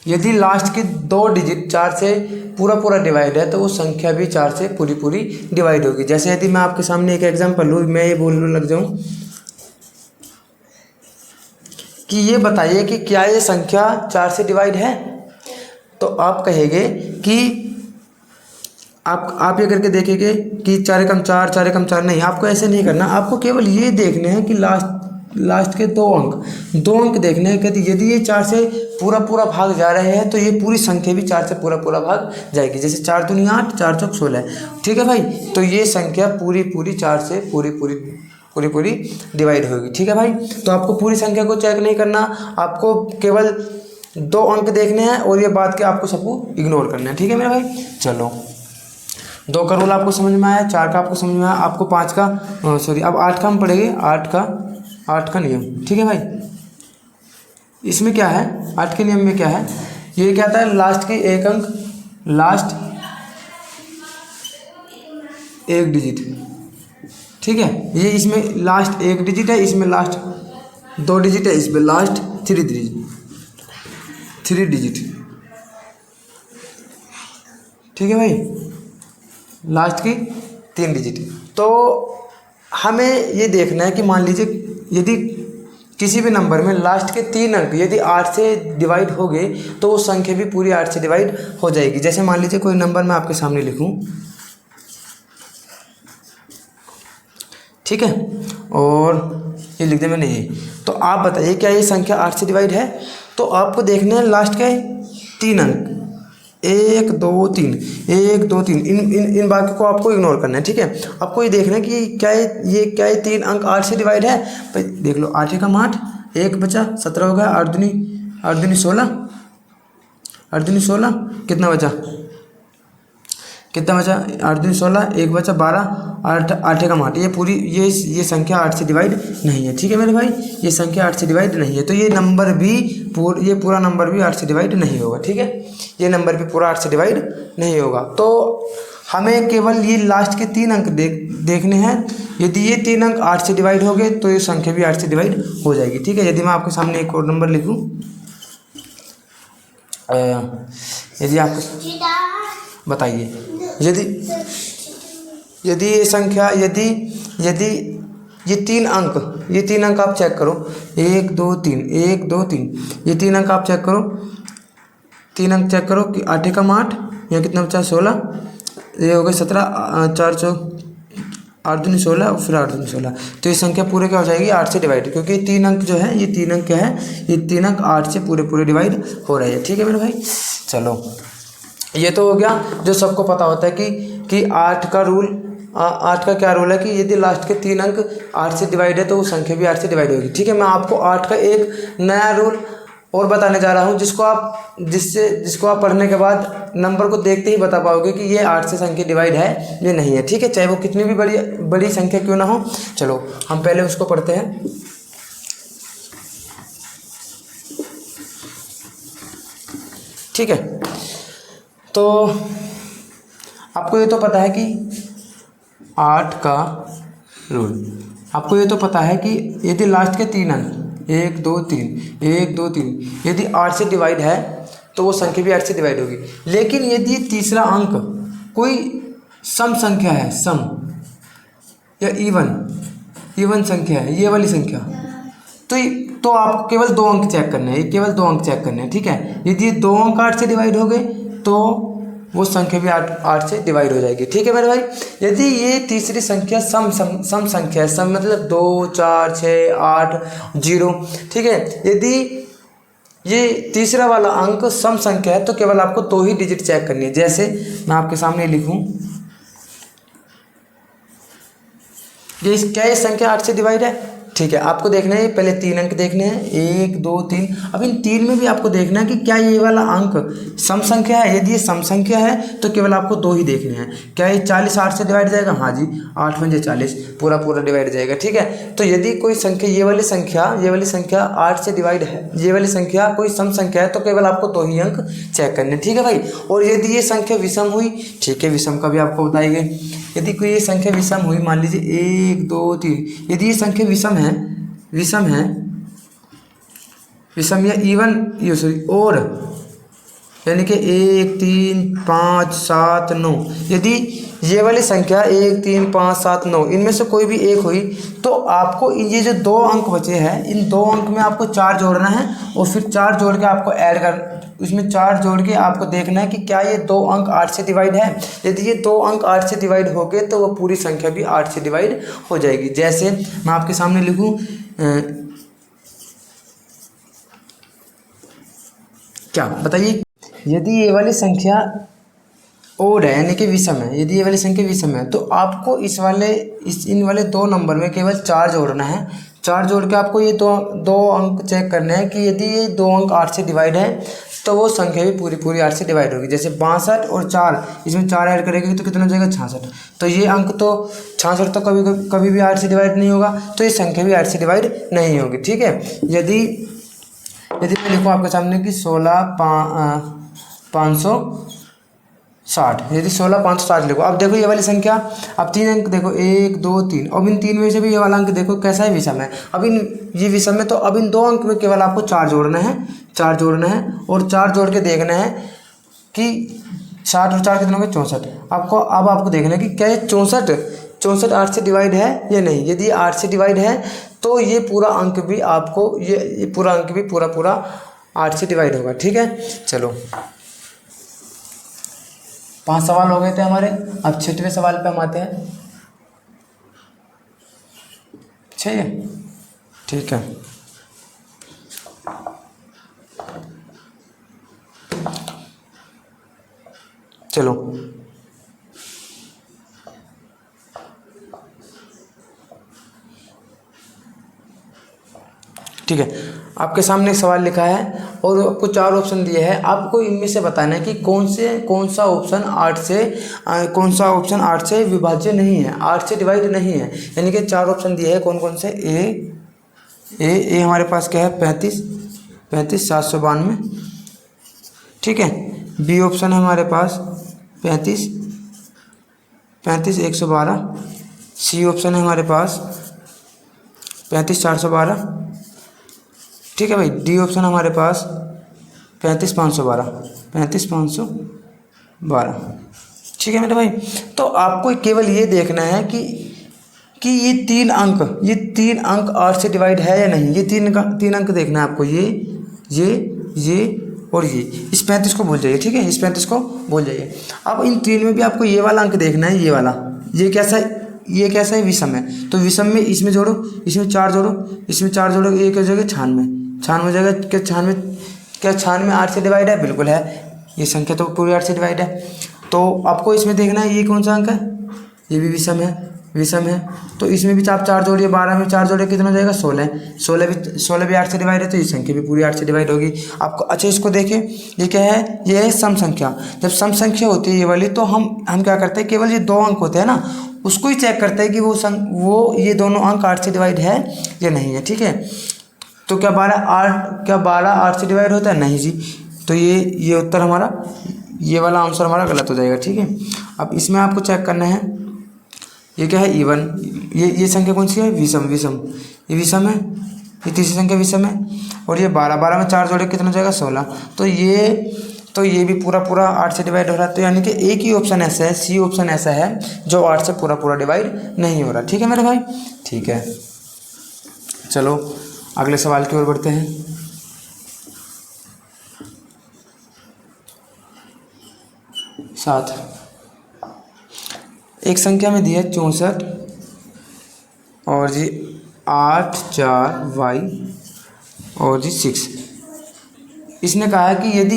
यदि लास्ट के 2 डिजिट 4 से पूरा डिवाइड है तो वो संख्या भी 4 से पूरी डिवाइड होगी। जैसे यदि मैं आपके सामने एक एग्जांपल लूँ, मैं ये बोलने लग जाऊँ कि ये बताइए कि क्या ये संख्या 4 से डिवाइड है, तो आप कहेंगे कि आप ये करके देखेंगे कि 4 एकम 4 नहीं, आपको ऐसे नहीं करना। आपको केवल ये देखने हैं कि लास्ट के 2 अंक देखने हैं कि यदि ये 4 से पूरा भाग जा रहे हैं तो ये पूरी संख्या भी 4 से पूरा भाग जाएगी। जैसे 4 दूनी 8, 4 चौक 16। ठीक है भाई, तो ये संख्या पूरी 4 से पूरी डिवाइड होगी। ठीक है भाई, तो आपको पूरी संख्या को चेक नहीं करना, आपको केवल 2 अंक देखने हैं और ये बात के आपको सबको इग्नोर करना है। ठीक है मेरे भाई। चलो 2 का रूल आपको समझ में आया, 4 का आपको समझ में आया, आपको 5 का अब 8 का हम पढ़ेंगे। 8 का नियम। ठीक है भाई, इसमें क्या है, 8 के नियम में क्या है, ये क्या था, लास्ट के 1 अंक, लास्ट 1 डिजिट। ठीक है, ये इसमें लास्ट 1 डिजिट है, इसमें लास्ट 2 डिजिट है, इसमें लास्ट 3 डिजिट। ठीक है भाई, लास्ट की 3 डिजिट। तो हमें ये देखना है कि मान लीजिए यदि किसी भी नंबर में लास्ट के 3 अंक यदि 8 से डिवाइड हो गए तो वो संख्या भी पूरी 8 से डिवाइड हो जाएगी। जैसे मान लीजिए कोई नंबर मैं आपके सामने लिखूं, ठीक है, और ये लिख दे मैंने ये, तो आप बताइए क्या ये संख्या 8 से डिवाइड है। तो आपको देखना है लास्ट के 3 अंक, 1 2 3 इन बाकी को आपको इग्नोर करना है। ठीक है, आपको ये देखना है कि क्या ये 3 अंक 8 से डिवाइड है। भाई देख लो, 8 एकम 8, 1 बचा 17 हो गया, 8 दूनी 16, 8 दूनी 16, कितना बचा 8 दूनी 16, 1 बचा 12, 8 एकम 8। ये पूरी ये संख्या 8 से डिवाइड नहीं है। ठीक है मेरे भाई, ये संख्या 8 से डिवाइड नहीं है, तो ये पूरा नंबर भी 8 से डिवाइड नहीं होगा। ठीक है, ये नंबर भी पूरा 8 से डिवाइड नहीं होगा। तो हमें केवल ये लास्ट के 3 अंक देखने हैं। यदि ये 3 अंक 8 से डिवाइड हो गए तो ये संख्या भी 8 से डिवाइड हो जाएगी। ठीक है, यदि मैं आपके सामने एक और नंबर लिखूं, यदि आप बताइए, यदि ये संख्या यदि ये 3 अंक आप चेक करो, 1 2 3 ये 3 अंक आप चेक करो, 3 अंक चेक करो कि 8 एकम 8, यहाँ कितना बचा 16, ये हो गए 17, 4 चौक 8 दूनी 16 और फिर 8 दूनी 16। तो ये संख्या पूरे क्या हो जाएगी 8 से डिवाइड, क्योंकि 3 अंक जो है ये 3 अंक क्या है, ये 3 अंक 8 से पूरे डिवाइड हो रहे हैं। ठीक है मेरे भाई। चलो ये तो हो गया जो सबको पता होता है कि 8 का रूल 8 का क्या रूल है कि यदि लास्ट के 3 अंक 8 से डिवाइड है तो वो संख्या भी 8 से डिवाइड होगी। ठीक है, मैं आपको 8 का एक नया रूल और बताने जा रहा हूँ जिसको आप पढ़ने के बाद नंबर को देखते ही बता पाओगे कि ये 8 से संख्या डिवाइड है या नहीं है। ठीक है, चाहे वो कितनी भी बड़ी संख्या क्यों ना हो। चलो हम पहले उसको पढ़ते हैं। ठीक है, तो आपको ये तो पता है कि 8 का रूल, आपको ये तो पता है कि यदि लास्ट के 3 अंक 1 2 3 यदि 8 से डिवाइड है तो वो संख्या भी 8 से डिवाइड होगी। लेकिन यदि तीसरा अंक कोई सम संख्या है, सम या इवन संख्या है, ये वाली संख्या, तो आपको केवल 2 अंक चेक करने हैं, केवल 2 अंक चेक करने हैं। ठीक है, यदि ये 2 अंक 8 से डिवाइड हो गए तो वो संख्या भी 8 से डिवाइड हो जाएगी। ठीक है मेरे भाई, यदि ये तीसरी संख्या सम संख्या है, सम मतलब 2 4 6 8 0। ठीक है, यदि ये तीसरा वाला अंक सम संख्या है तो केवल आपको 2 ही डिजिट चेक करनी है। जैसे मैं आपके सामने लिखूं, क्या ये संख्या 8 से डिवाइड है? ठीक है, आपको देखना है पहले 3 अंक देखने हैं, 1 2 3। अब इन 3 में भी आपको देखना है कि क्या ये वाला अंक सम संख्या है। यदि ये सम संख्या है तो केवल आपको 2 ही देखने हैं। क्या ये 40 8 से डिवाइड जाएगा? हाँ जी, 8 पंजे 40 पूरा डिवाइड जाएगा। ठीक है, तो यदि कोई संख्या ये वाली संख्या 8 से डिवाइड है, ये वाली संख्या कोई सम संख्या है तो केवल आपको 2 ही अंक चेक करने। ठीक है भाई, और यदि ये संख्या विषम हुई, ठीक है, विषम का भी आपको बताएंगे। यदि कोई ये संख्या विषम हुई, मान लीजिए 1 2 3, यदि ये संख्या विषम या इवन और यानी कि 1 3 5 7 9, यदि ये वाली संख्या 1 3 5 7 9 इनमें से कोई भी एक हुई तो आपको ये जो 2 अंक बचे हैं, इन 2 अंक में आपको 4 जोड़ना है और फिर 4 जोड़ के आपको ऐड कर, उसमें 4 जोड़ के आपको देखना है कि क्या ये 2 अंक 8 से डिवाइड है। यदि ये 2 अंक 8 से डिवाइड हो गए तो वो पूरी संख्या भी 8 से डिवाइड हो जाएगी। जैसे मैं आपके सामने लिखूं, क्या बताइए, यदि ये वाली संख्या ओड है यानी कि विषम है, यदि ये वाली संख्या विषम है तो आपको इन वाले 2 नंबर में केवल 4 जोड़ना है। 4 जोड़ के आपको ये दो अंक चेक करने हैं कि यदि ये 2 अंक 8 से डिवाइड है तो वो संख्या भी पूरी 8 से डिवाइड होगी। जैसे 62 और 4, इसमें 4 ऐड करेंगे तो कितना हो जाएगा? 66। तो ये अंक तो 66 तो कभी भी 8 से डिवाइड नहीं होगा, तो ये संख्या भी 8 से डिवाइड नहीं होगी। ठीक है, यदि मैं लिखूँ आपके सामने कि 16,560, यदि 16,560 लिखो। अब देखो ये वाली संख्या, अब 3 अंक देखो 1 2 3, अब इन 3 में से भी ये वाला अंक देखो कैसा है? विषम है। अब ये विषम है तो अब इन 2 अंक में केवल आपको 4 जोड़ना है, 4 जोड़ना है और 4 जोड़ के देखना है कि 60 और 4 कितना हो गया? 64। आपको देखना है कि क्या ये 64 8 से डिवाइड है या नहीं। यदि 8 से डिवाइड है तो ये पूरा अंक भी आपको ये पूरा अंक भी पूरा 8 से डिवाइड होगा। ठीक है, चलो 5 सवाल हो गए थे हमारे। अब 6वें सवाल पे हम आते हैं। 6 है, ठीक है। चलो ठीक है, आपके सामने एक सवाल लिखा है और आपको 4 ऑप्शन दिए हैं। आपको इनमें से बताना है कि कौन सा ऑप्शन 8 से विभाज्य नहीं है, 8 से डिवाइड नहीं है। यानी कि 4 ऑप्शन दिए हैं, कौन से? ए हमारे पास क्या है? 35 792। ठीक है, बी ऑप्शन है हमारे पास 35 112। सी ऑप्शन है हमारे पास 35 412। ठीक है भाई, डी ऑप्शन हमारे पास 35 512। ठीक है मेरे भाई, तो आपको केवल ये देखना है कि ये 3 अंक 8 से डिवाइड है या नहीं। ये 3 अंक देखना है आपको, ये और ये। इस 35 को भूल जाइए। ठीक है, इस 35 को भूल जाइए। अब इन 3 में भी आपको ये वाला अंक देखना है, ये वाला। ये कैसा है? विषम है। तो विषम में इसमें जोड़ो, इसमें 4 जोड़ो, इसमें 4 जोड़ो, ये क्या हो जाएगा? 96 हो जाएगा। क्या 96 8 से डिवाइड है? बिल्कुल है। ये संख्या तो पूरी 8 से डिवाइड है। तो आपको इसमें देखना है ये कौन सा अंक है? ये भी विषम है। तो इसमें भी आप 4 जोड़िए, 12 में 4 जोड़िए कितना हो जाएगा 16। 16 भी 8 से डिवाइड है, तो ये संख्या भी पूरी 8 से डिवाइड होगी आपको। अच्छा इसको देखिए, ये क्या है, ये है सम संख्या। जब सम संख्या होती है ये वाली, तो हम क्या करते हैं, केवल ये 2 अंक होते हैं ना, उसको ही चेक करते हैं कि वो ये दोनों अंक 8 से डिवाइड है या नहीं है, ठीक है। तो क्या 12 8 से डिवाइड होता है, नहीं जी। तो ये उत्तर हमारा, ये वाला आंसर हमारा गलत हो जाएगा, ठीक है। अब इसमें आपको चेक करना है, ये क्या है इवन, ये संख्या कौन सी है, विषम। ये विषम है, ये तीसरी संख्या विषम है। और ये 12 में 4 जोड़े कितना हो जाएगा 16। तो ये भी पूरा 8 से डिवाइड हो रहा है। तो यानी कि एक ही ऑप्शन ऐसा है, सी ऑप्शन ऐसा है जो 8 से पूरा डिवाइड नहीं हो रहा, ठीक है मेरे भाई, ठीक है। चलो अगले सवाल की ओर बढ़ते हैं। साथ एक संख्या में दी है 64 और जी 8 4 y और जी 6। इसने कहा है कि यदि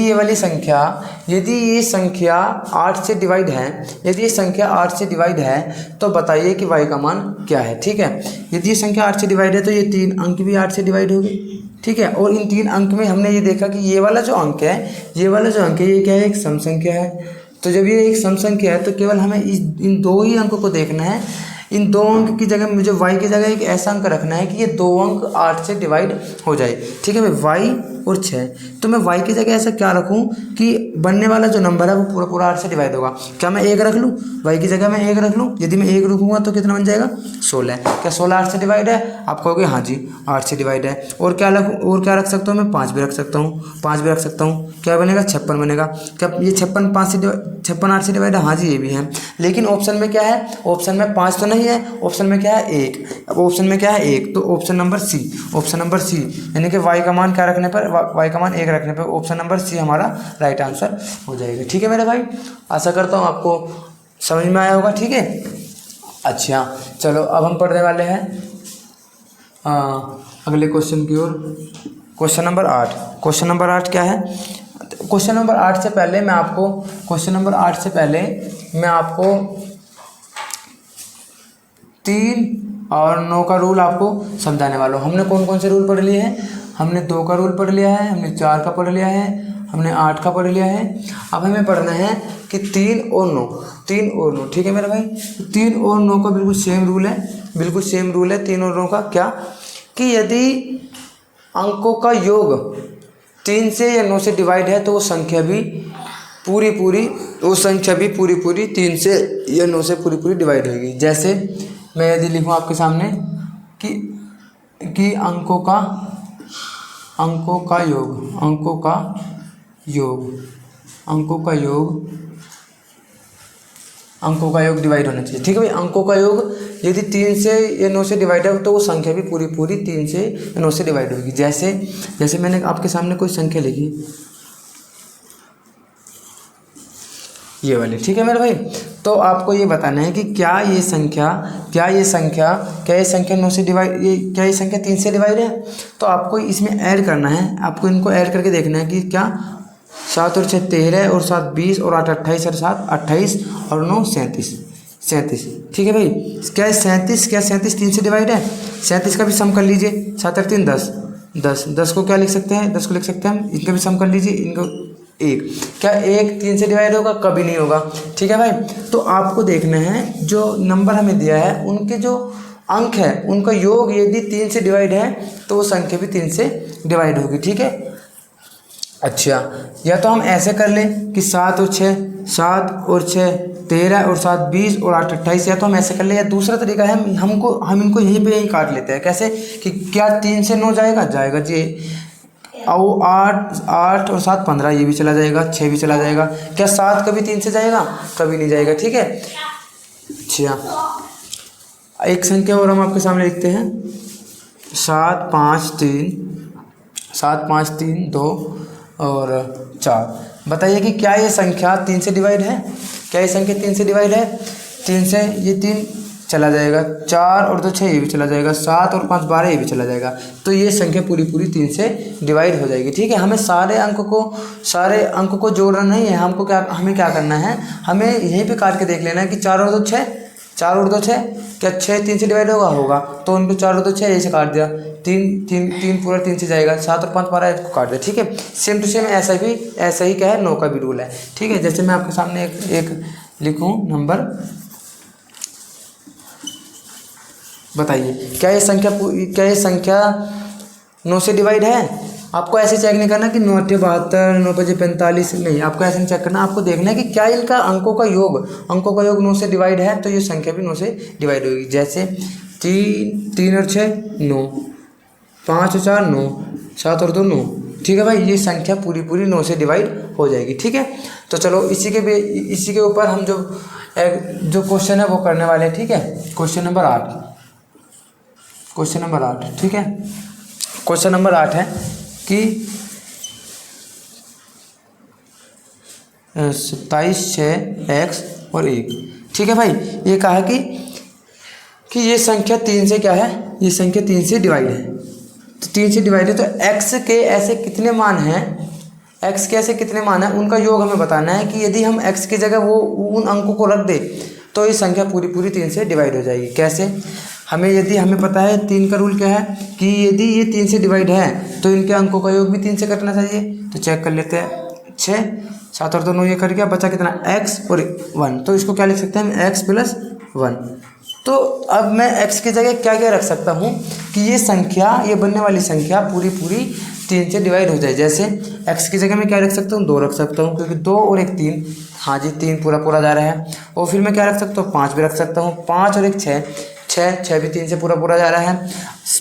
ये संख्या 8 से डिवाइड है, यदि ये संख्या 8 से डिवाइड है तो बताइए कि y का मान क्या है, ठीक है। यदि ये संख्या 8 से डिवाइड है तो ये 3 अंक भी 8 से डिवाइड होंगे, ठीक है। और इन 3 अंक में हमने ये देखा कि ये वाला जो अंक है, ये क्या है, एक सम संख्या है। तो जब ये एक सम संख्या है तो केवल हमें इन 2 ही अंकों को देखना है। इन 2 अंक की जगह मुझे y की जगह एक ऐसा अंक रखना है कि ये 2 अंक 8 से डिवाइड हो जाए, ठीक है। मैं y और 6, तो मैं y की जगह ऐसा क्या रखूं कि बनने वाला जो नंबर है वो पूरा 8 से डिवाइड होगा। क्या मैं 1 रख लूँ, y की जगह मैं 1 रख लूँ। यदि मैं 1 रखूँगा तो कितना बन जाएगा 16। क्या 16 8 से डिवाइड है, आप कहोगे हाँ जी 8 से डिवाइड है। और क्या रख सकता हूँ मैं, 5 भी रख सकता हूँ, क्या बनेगा 56 बनेगा। क्या ये 56 8 से डिवाइड है, हाँ जी ये भी है। लेकिन ऑप्शन में क्या है, ऑप्शन में 5 तो नहीं है, ऑप्शन में क्या है 1। अब ऑप्शन में क्या है 1, तो ऑप्शन नंबर सी, यानी कि y का मान क्या रखने पर, y का मान 1 रखने पर ऑप्शन नंबर सी हमारा राइट आंसर हो जाएगा, ठीक है मेरे भाई। आशा करता हूँ आपको समझ में आया होगा, ठीक है। अच्छा चलो अब हम पढ़ने वाले हैं अगले क्वेश्चन की ओर। क्वेश्चन नंबर 8 क्या है। क्वेश्चन नंबर 8 से पहले मैं आपको 3 और 9 का रूल आपको समझाने वाला हूँ। हमने कौन से रूल पढ़ लिए हैं, हमने 2 का रूल पढ़ लिया है, हमने 4 का पढ़ लिया है, हमने 8 का पढ़ लिया है। अब हमें पढ़ना है कि 3 और 9, ठीक है मेरे भाई। 3 और 9 का बिल्कुल सेम रूल है, 3 और 9 का। क्या कि यदि अंकों का योग 3 से या 9 से डिवाइड है तो वो संख्या भी पूरी 3 से या 9 से पूरी डिवाइड होगी। जैसे मैं यदि लिखूँ आपके सामने कि अंकों का योग डिवाइड होना चाहिए, ठीक है भाई। अंकों का योग यदि 3 से या 9 से डिवाइड है तो वो संख्या भी पूरी 3 से या 9 से डिवाइड होगी। जैसे मैंने आपके सामने कोई संख्या लिखी, ये वाली, ठीक है मेरे भाई। तो आपको ये बताना है कि क्या ये संख्या 9 से डिवाइड, क्या ये संख्या 3 से डिवाइड है। तो आपको इसमें ऐड करना है, आपको इनको ऐड करके देखना है कि क्या 7 और 6 13 और 7 20 और 8 28 और 7 28 और 9 37, ठीक है भाई। क्या 37 3 से डिवाइड है, 37 का भी सम कर लीजिए। 7 और 3 10 को क्या लिख सकते हैं, 10 को लिख सकते हैं हम, इनका भी सम कर लीजिए। इनको 1, क्या 1 3 से डिवाइड होगा, कभी नहीं होगा, ठीक है भाई। तो आपको देखना है जो नंबर हमें दिया है उनके जो अंक है उनका योग यदि 3 से डिवाइड है तो वो संख्या भी 3 से डिवाइड होगी, ठीक है। अच्छा, या तो हम ऐसे कर लें कि 7 और 6 13 और 7 20 और 8 28, या तो हम ऐसे कर लें, या दूसरा तरीका है हम इनको यहीं काट लेते हैं। कैसे कि क्या 3 से 9 जाएगा जी, और 8 और 7 15, ये भी चला जाएगा, 6 भी चला जाएगा। क्या 7 कभी 3 से जाएगा, कभी नहीं जाएगा, ठीक है। अच्छा, एक संख्या और हम आपके सामने लिखते हैं 7 5 3 2 और 4। बताइए कि क्या ये संख्या 3 से डिवाइड है, 3 से ये 3 चला जाएगा, 4 और 2 6 ये भी चला जाएगा, 7 और 5 12 ये भी चला जाएगा। तो ये संख्या पूरी 3 से डिवाइड हो जाएगी, ठीक है। हमें सारे अंक को जोड़ना नहीं है, हमें क्या करना है, हमें यहीं पे काट के देख लेना है कि 4 और 2 6 4 और 2 6, क्या 6 3 से डिवाइड होगा तो उनको 4 और 2 6 ऐसे काट दिया, 3 पूरा 3 से जाएगा, 7 और 5 12 इसको काट दिया। ठीक है, सेम टू सेम ऐसा ही क्या है 9 का भी रूल है। ठीक है, जैसे मैं आपके सामने एक लिखूँ नंबर, बताइए क्या ये संख्या 9 से डिवाइड है? आपको ऐसे चेक नहीं करना कि 9 8 72 9 5 45, नहीं, आपको ऐसे नहीं चेक करना, आपको देखना है कि क्या इनका अंकों का योग 9 से डिवाइड है, तो ये संख्या भी 9 से डिवाइड होगी। जैसे 3 और 6 9, 5 और 4 9, 7 और 2 9। ठीक है भाई, ये संख्या पूरी 9 से डिवाइड हो जाएगी। ठीक है, तो चलो इसी के ऊपर हम जो क्वेश्चन है वो करने वाले हैं। ठीक है, क्वेश्चन नंबर 8। ठीक है, क्वेश्चन नंबर 8 है कि 27 6 x और 1। ठीक है भाई, ये कहा कि ये संख्या 3 से क्या है, ये संख्या 3 से डिवाइड है, तो 3 से डिवाइड है, तो x के ऐसे कितने मान हैं, उनका योग हमें बताना है कि यदि हम x की जगह वो उन अंकों को रख दे तो ये संख्या पूरी 3 से डिवाइड हो जाएगी। कैसे? हमें पता है 3 का रूल क्या है कि यदि ये 3 से डिवाइड है तो इनके अंकों का योग भी 3 से करना चाहिए। तो चेक कर लेते हैं, 6 7 और 2 9, ये कर गया, बचा कितना x और 1, तो इसको क्या लिख सकते हैं हम x + 1। तो अब मैं x की जगह क्या क्या रख सकता हूँ कि ये बनने वाली संख्या पूरी 3 से डिवाइड हो जाए। जैसे x की जगह मैं क्या रख सकता हूँ, 2 रख सकता हूँ, क्योंकि 2 और 1 3, हाँ जी 3 पूरा जा रहा है। और फिर मैं क्या रख सकता हूँ, 5 भी रख सकता हूँ, 5 और 1 6 भी 3 से पूरा जा रहा है।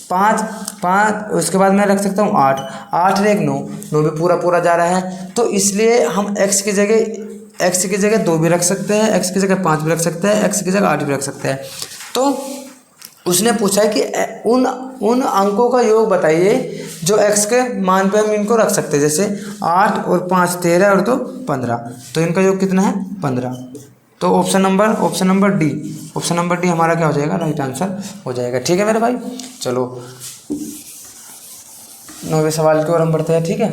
5 उसके बाद मैं रख सकता हूँ 8 और 1 9 भी पूरा जा रहा है। तो इसलिए हम x की जगह 2 भी रख सकते हैं, x की जगह 5 भी रख सकते हैं, x की जगह 8 भी रख सकते हैं। तो उसने पूछा है कि उन अंकों का योग बताइए जो x के मान पे हम इनको रख सकते हैं। जैसे 8 और 5 13 और 2 15, तो इनका योग कितना है 15। तो ऑप्शन नंबर डी हमारा क्या हो जाएगा, राइट आंसर हो जाएगा। ठीक है मेरे भाई, चलो 9वें सवाल की ओर हम बढ़ते हैं। ठीक है,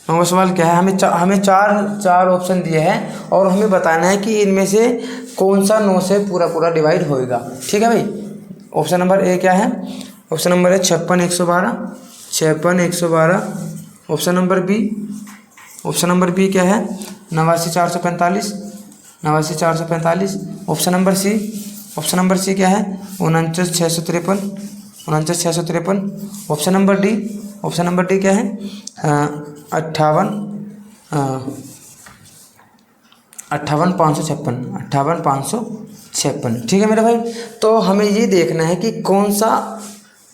9वां सवाल क्या है, हमें चार ऑप्शन दिए हैं और हमें बताना है कि इनमें से कौन सा 9 से पूरा डिवाइड होएगा। ठीक है भाई, ऑप्शन नंबर ए क्या है, ऑप्शन नंबर है 56 112। ऑप्शन नंबर बी क्या है 89 445। ऑप्शन नंबर सी क्या है 49 653। ऑप्शन नंबर डी क्या है 58 556। ठीक है मेरे भाई, तो हमें ये देखना है कि कौन सा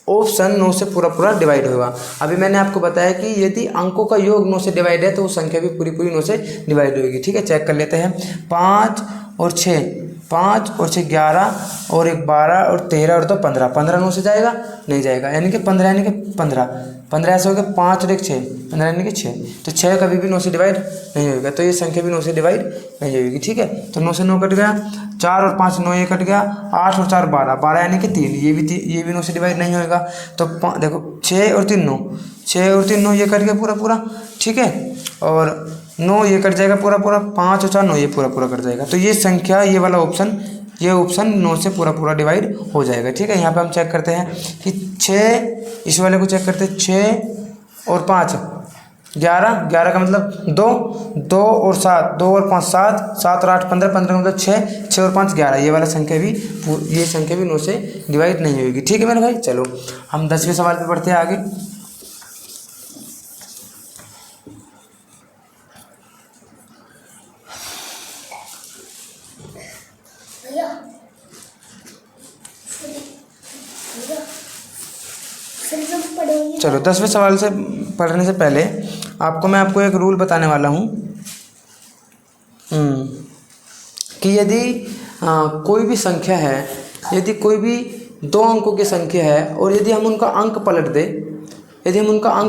ऑप्शन 9 से पूरा डिवाइड होगा। अभी मैंने आपको बताया कि यदि अंकों का योग 9 से डिवाइड है तो वो संख्या भी पूरी 9 से डिवाइड होगी। ठीक है, चेक कर लेते हैं। 5 और 6 11 और 1 12 और 13 और 2 15 9 से जाएगा, नहीं जाएगा, यानी कि 15 ऐसे हो गया। 5 और 1 6, 15 यानी कि 6, तो 6 कभी भी 9 से डिवाइड नहीं होगा, तो ये संख्या भी 9 से डिवाइड नहीं होगी। ठीक है, तो 9 से 9 कट गया, 4 और 5 9 ये कट गया, 8 और 4 12 यानी कि 3, ये भी 9 से डिवाइड नहीं होगा। तो देखो 6 और 3 9 ये कट गया पूरा। ठीक है, और 9 ये कट जाएगा पूरा, 5 और 4 9 ये पूरा कट जाएगा। तो ये संख्या ये ऑप्शन 9 से पूरा डिवाइड हो जाएगा। ठीक है, यहाँ पे हम चेक करते हैं कि 6, इस वाले को चेक करते हैं, 6 और 5 11 का मतलब 2 और 7 2 और 5 7 और 8 15 का मतलब 6 और 5 11, ये संख्या भी 9 से डिवाइड नहीं होगी। ठीक है मेरे भाई, चलो हम 10वें सवाल पे बढ़ते हैं आगे। चलो 10वें सवाल से पढ़ने से पहले मैं आपको एक रूल बताने वाला हूँ कि यदि कोई भी संख्या है, यदि कोई भी 2 अंकों की संख्या है और यदि हम उनका अंक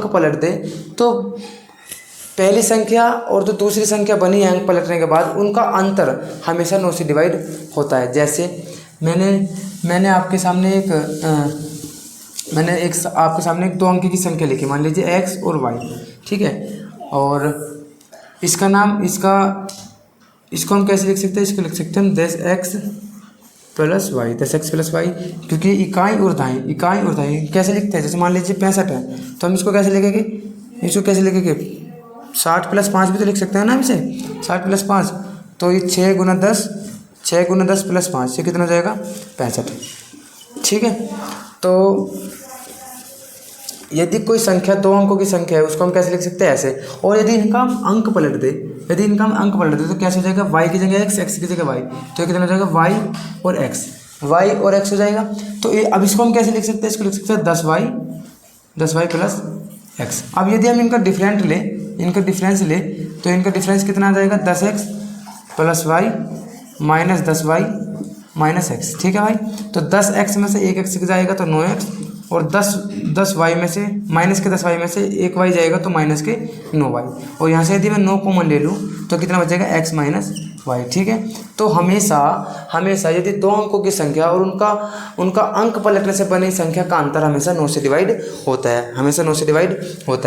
पलट दें तो पहली संख्या और जो दूसरी संख्या बनी है अंक पलटने के बाद उनका अंतर हमेशा 9 से डिवाइड होता है। जैसे मैंने आपके सामने एक 2 अंक की संख्या लिखी, मान लीजिए x और y। ठीक है, और इसका नाम इसको हम कैसे लिख सकते हैं, इसको लिख सकते हैं हम 10x plus Y, 10x plus Y, क्योंकि इकाई ऊर्ध्वाएं कैसे लिखते हैं, जैसे मान लीजिए 65 है तो हम इसको कैसे लिखेंगे, 60 प्लस 5 भी तो लिख सकते हैं ना इसे, 60 प्लस 5, तो ये 6 गुना 10 प्लस 5, ये कितना हो जाएगा 65। ठीक है, तो यदि कोई संख्या 2 अंकों की संख्या है उसको हम कैसे लिख सकते हैं, ऐसे। और यदि इनका हम अंक पलट दे तो कैसे हो जाएगा, y की जगह x की जगह y, तो ये कितना हो जाएगा y और x हो जाएगा। तो ये अब इसको हम कैसे लिख सकते हैं, इसको लिख सकते हैं 10y प्लस x। अब यदि हम इनका डिफरेंस ले तो इनका डिफरेंस कितना आ जाएगा, 10x plus y minus 10y minus x। ठीक है भाई, तो 10x में से 1x जाएगा तो 9x, और 10y में से माइनस के 10y में से 1y जाएगा तो माइनस के 9y, और यहाँ से यदि मैं 9 कॉमन ले लूँ तो कितना बचेगा x माइनस वाई। ठीक है, तो हमेशा यदि 2 अंकों की संख्या और उनका अंक पलटने से बनी संख्या का अंतर हमेशा 9 से डिवाइड होता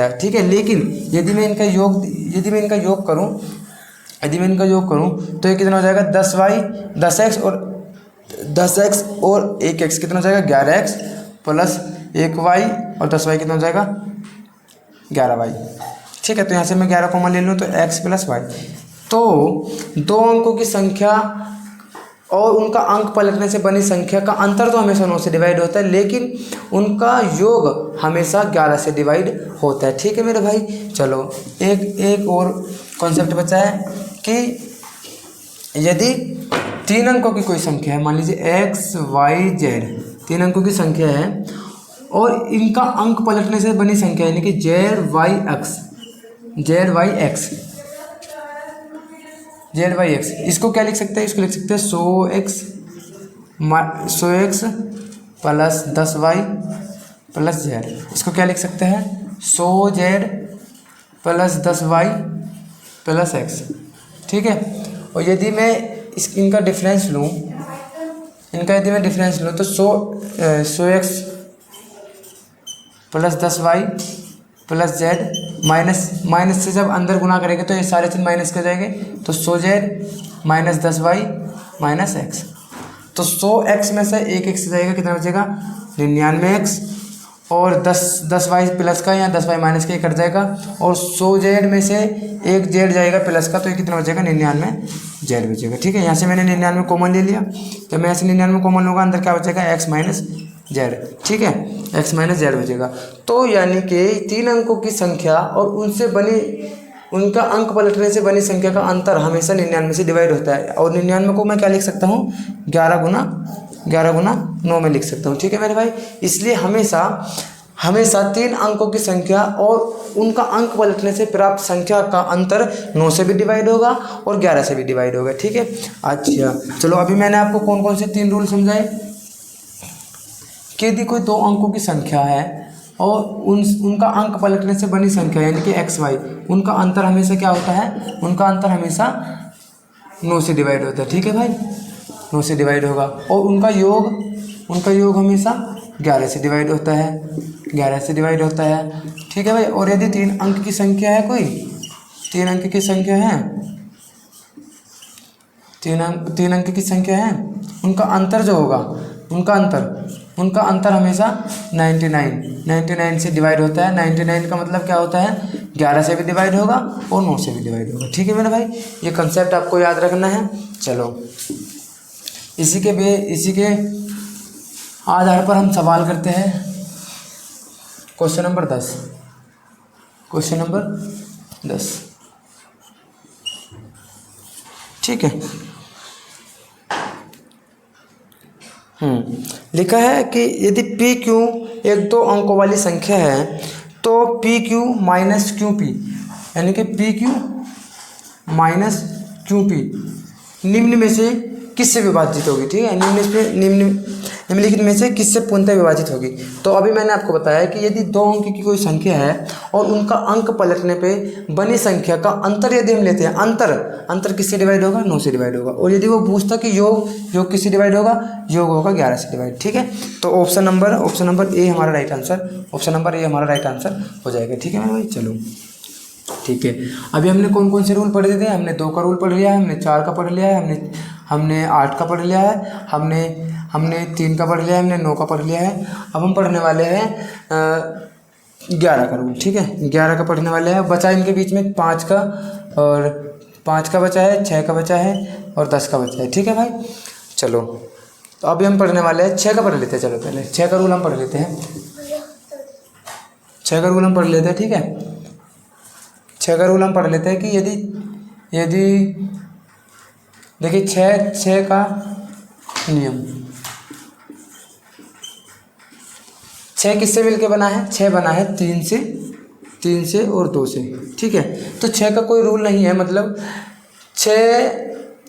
है, ठीक है। लेकिन यदि मैं इनका योग करूँ तो ये कितना हो जाएगा, 10x और 1x कितना हो जाएगा, 11x प्लस 1y और 10y कितना हो जाएगा, 11y। ठीक है, तो यहाँ से मैं 11 कॉमन ले लूँ तो x प्लस वाई। तो 2 अंकों की संख्या और उनका अंक पलटने से बनी संख्या का अंतर तो हमेशा 9 से डिवाइड होता है, लेकिन उनका योग हमेशा 11 से डिवाइड होता है। ठीक है मेरे भाई, चलो एक और कॉन्सेप्ट बचा है कि यदि 3 अंकों की कोई संख्या है, मान लीजिए x y z 3 अंकों की संख्या है और इनका अंक पलटने से बनी संख्या यानी कि z y x, इसको क्या लिख सकते हैं, इसको लिख सकते हैं 100x plus 10y plus z। इसको क्या लिख सकते हैं, 100z plus 10y plus x। ठीक है, और यदि मैं इनका डिफरेंस लूँ तो 100x plus 10y plus z minus से जब अंदर गुना करेंगे तो ये सारे चीज माइनस कर जाएंगे, तो 100z minus 10y minus x। तो 100x में से 1x जाएगा, कितना बचेगा 99x, और 10y प्लस का या 10y माइनस का कट जाएगा, और 100z में से 1z जाएगा प्लस का, तो ये कितना बचेगा 99z बचेगा। ठीक है, यहाँ से मैंने 99 कॉमन ले लिया, जब मैं ऐसे 99 कॉमन लूँगा अंदर क्या बचेगा, x माइनस z। ठीक है, x माइनस z बचेगा। तो यानी कि 3 अंकों की संख्या और उनका अंक पलटने से बनी संख्या का अंतर हमेशा 99 से डिवाइड होता है, और 99 को मैं क्या लिख सकता हूँ, 11 गुना 9 में लिख सकता हूँ। ठीक है मेरे भाई, इसलिए हमेशा 3 अंकों की संख्या और उनका अंक पलटने से प्राप्त संख्या का अंतर 9 से भी डिवाइड होगा और 11 से भी डिवाइड होगा। ठीक है, अच्छा चलो, अभी मैंने आपको कौन कौन से 3 रूल समझाए कि यदि कोई 2 अंकों की संख्या है और उनका अंक पलटने से बनी संख्या यानी कि x y, उनका अंतर हमेशा क्या होता है, उनका अंतर हमेशा 9 से डिवाइड होता है। ठीक है भाई, 9 से डिवाइड होगा, और उनका योग हमेशा 11 से डिवाइड होता है, ठीक है भाई। और यदि 3 अंक की संख्या है, कोई 3 अंक की संख्या है, 3 अंक की संख्या है, उनका अंतर जो होगा, उनका अंतर हमेशा 99 से डिवाइड होता है। 99 का मतलब क्या होता है, 11 से भी डिवाइड होगा और 9 से भी डिवाइड होगा। ठीक है मेरे भाई, ये कंसेप्ट आपको याद रखना है। चलो, इसी के आधार पर हम सवाल करते हैं। Question number 10। ठीक है, लिखा है कि यदि पी क्यू एक 2 अंकों वाली संख्या है तो P Q minus Q P यानी कि P Q minus Q P निम्न में से किससे विभाजित होगी। ठीक है, निम्नलिखित में से किससे पूर्णतः विभाजित होगी। तो अभी मैंने आपको बताया कि यदि 2 अंक की कोई संख्या है और उनका अंक पलटने पे बनी संख्या का अंतर यदि हम लेते हैं, अंतर किससे डिवाइड होगा, 9 से डिवाइड होगा। और यदि वो पूछता कि योग किससे डिवाइड होगा, योग होगा 11 से डिवाइड। ठीक है, तो ऑप्शन नंबर ए हमारा राइट आंसर हो जाएगा। ठीक है मेरे भाई, चलो ठीक है, अभी हमने कौन कौन से रूल पढ़ लिए थे? हमने 2 का रूल पढ़ लिया है, हमने 4 का पढ़ लिया है, हमने 8 का पढ़ लिया है, हमने 3 का पढ़ लिया है, हमने 9 का पढ़ लिया है। अब हम पढ़ने वाले हैं 11 का रूल। ठीक है, 11 का पढ़ने वाले हैं। बचा इनके बीच में 5 का, और 5 का बचा है, 6 का बचा है और 10 का बचा है। ठीक है भाई, चलो तो अभी हम पढ़ने वाले हैं 6 का पढ़ लेते हैं। चलो पहले 6 का रूल हम पढ़ लेते हैं। 6 का रूल हम पढ़ लेते हैं। ठीक है, 6 का रूल हम पढ़ लेते हैं कि यदि देखिए 6 का नियम, 6 किससे मिलके बना है? 6 बना है 3 से और 2 से। ठीक है, तो 6 का कोई रूल नहीं है, मतलब 6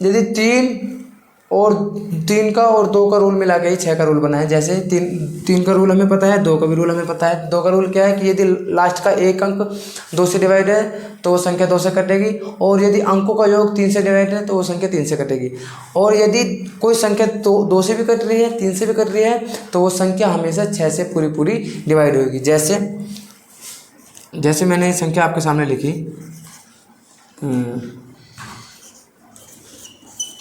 यदि 3 का और 2 का रूल मिला के ही 6 का रूल बना है। जैसे 3 का रूल हमें पता है, 2 का भी रूल हमें पता है। 2 का रूल क्या है कि यदि लास्ट का एक अंक 2 से डिवाइड है तो वो संख्या 2 से कटेगी, और यदि अंकों का योग 3 से डिवाइड है तो वो संख्या 3 से कटेगी, और यदि कोई संख्या 2 से भी कट रही है, 3 से भी कट रही है, तो वो संख्या हमेशा 6 से पूरी डिवाइड होगी। जैसे मैंने संख्या आपके सामने लिखी,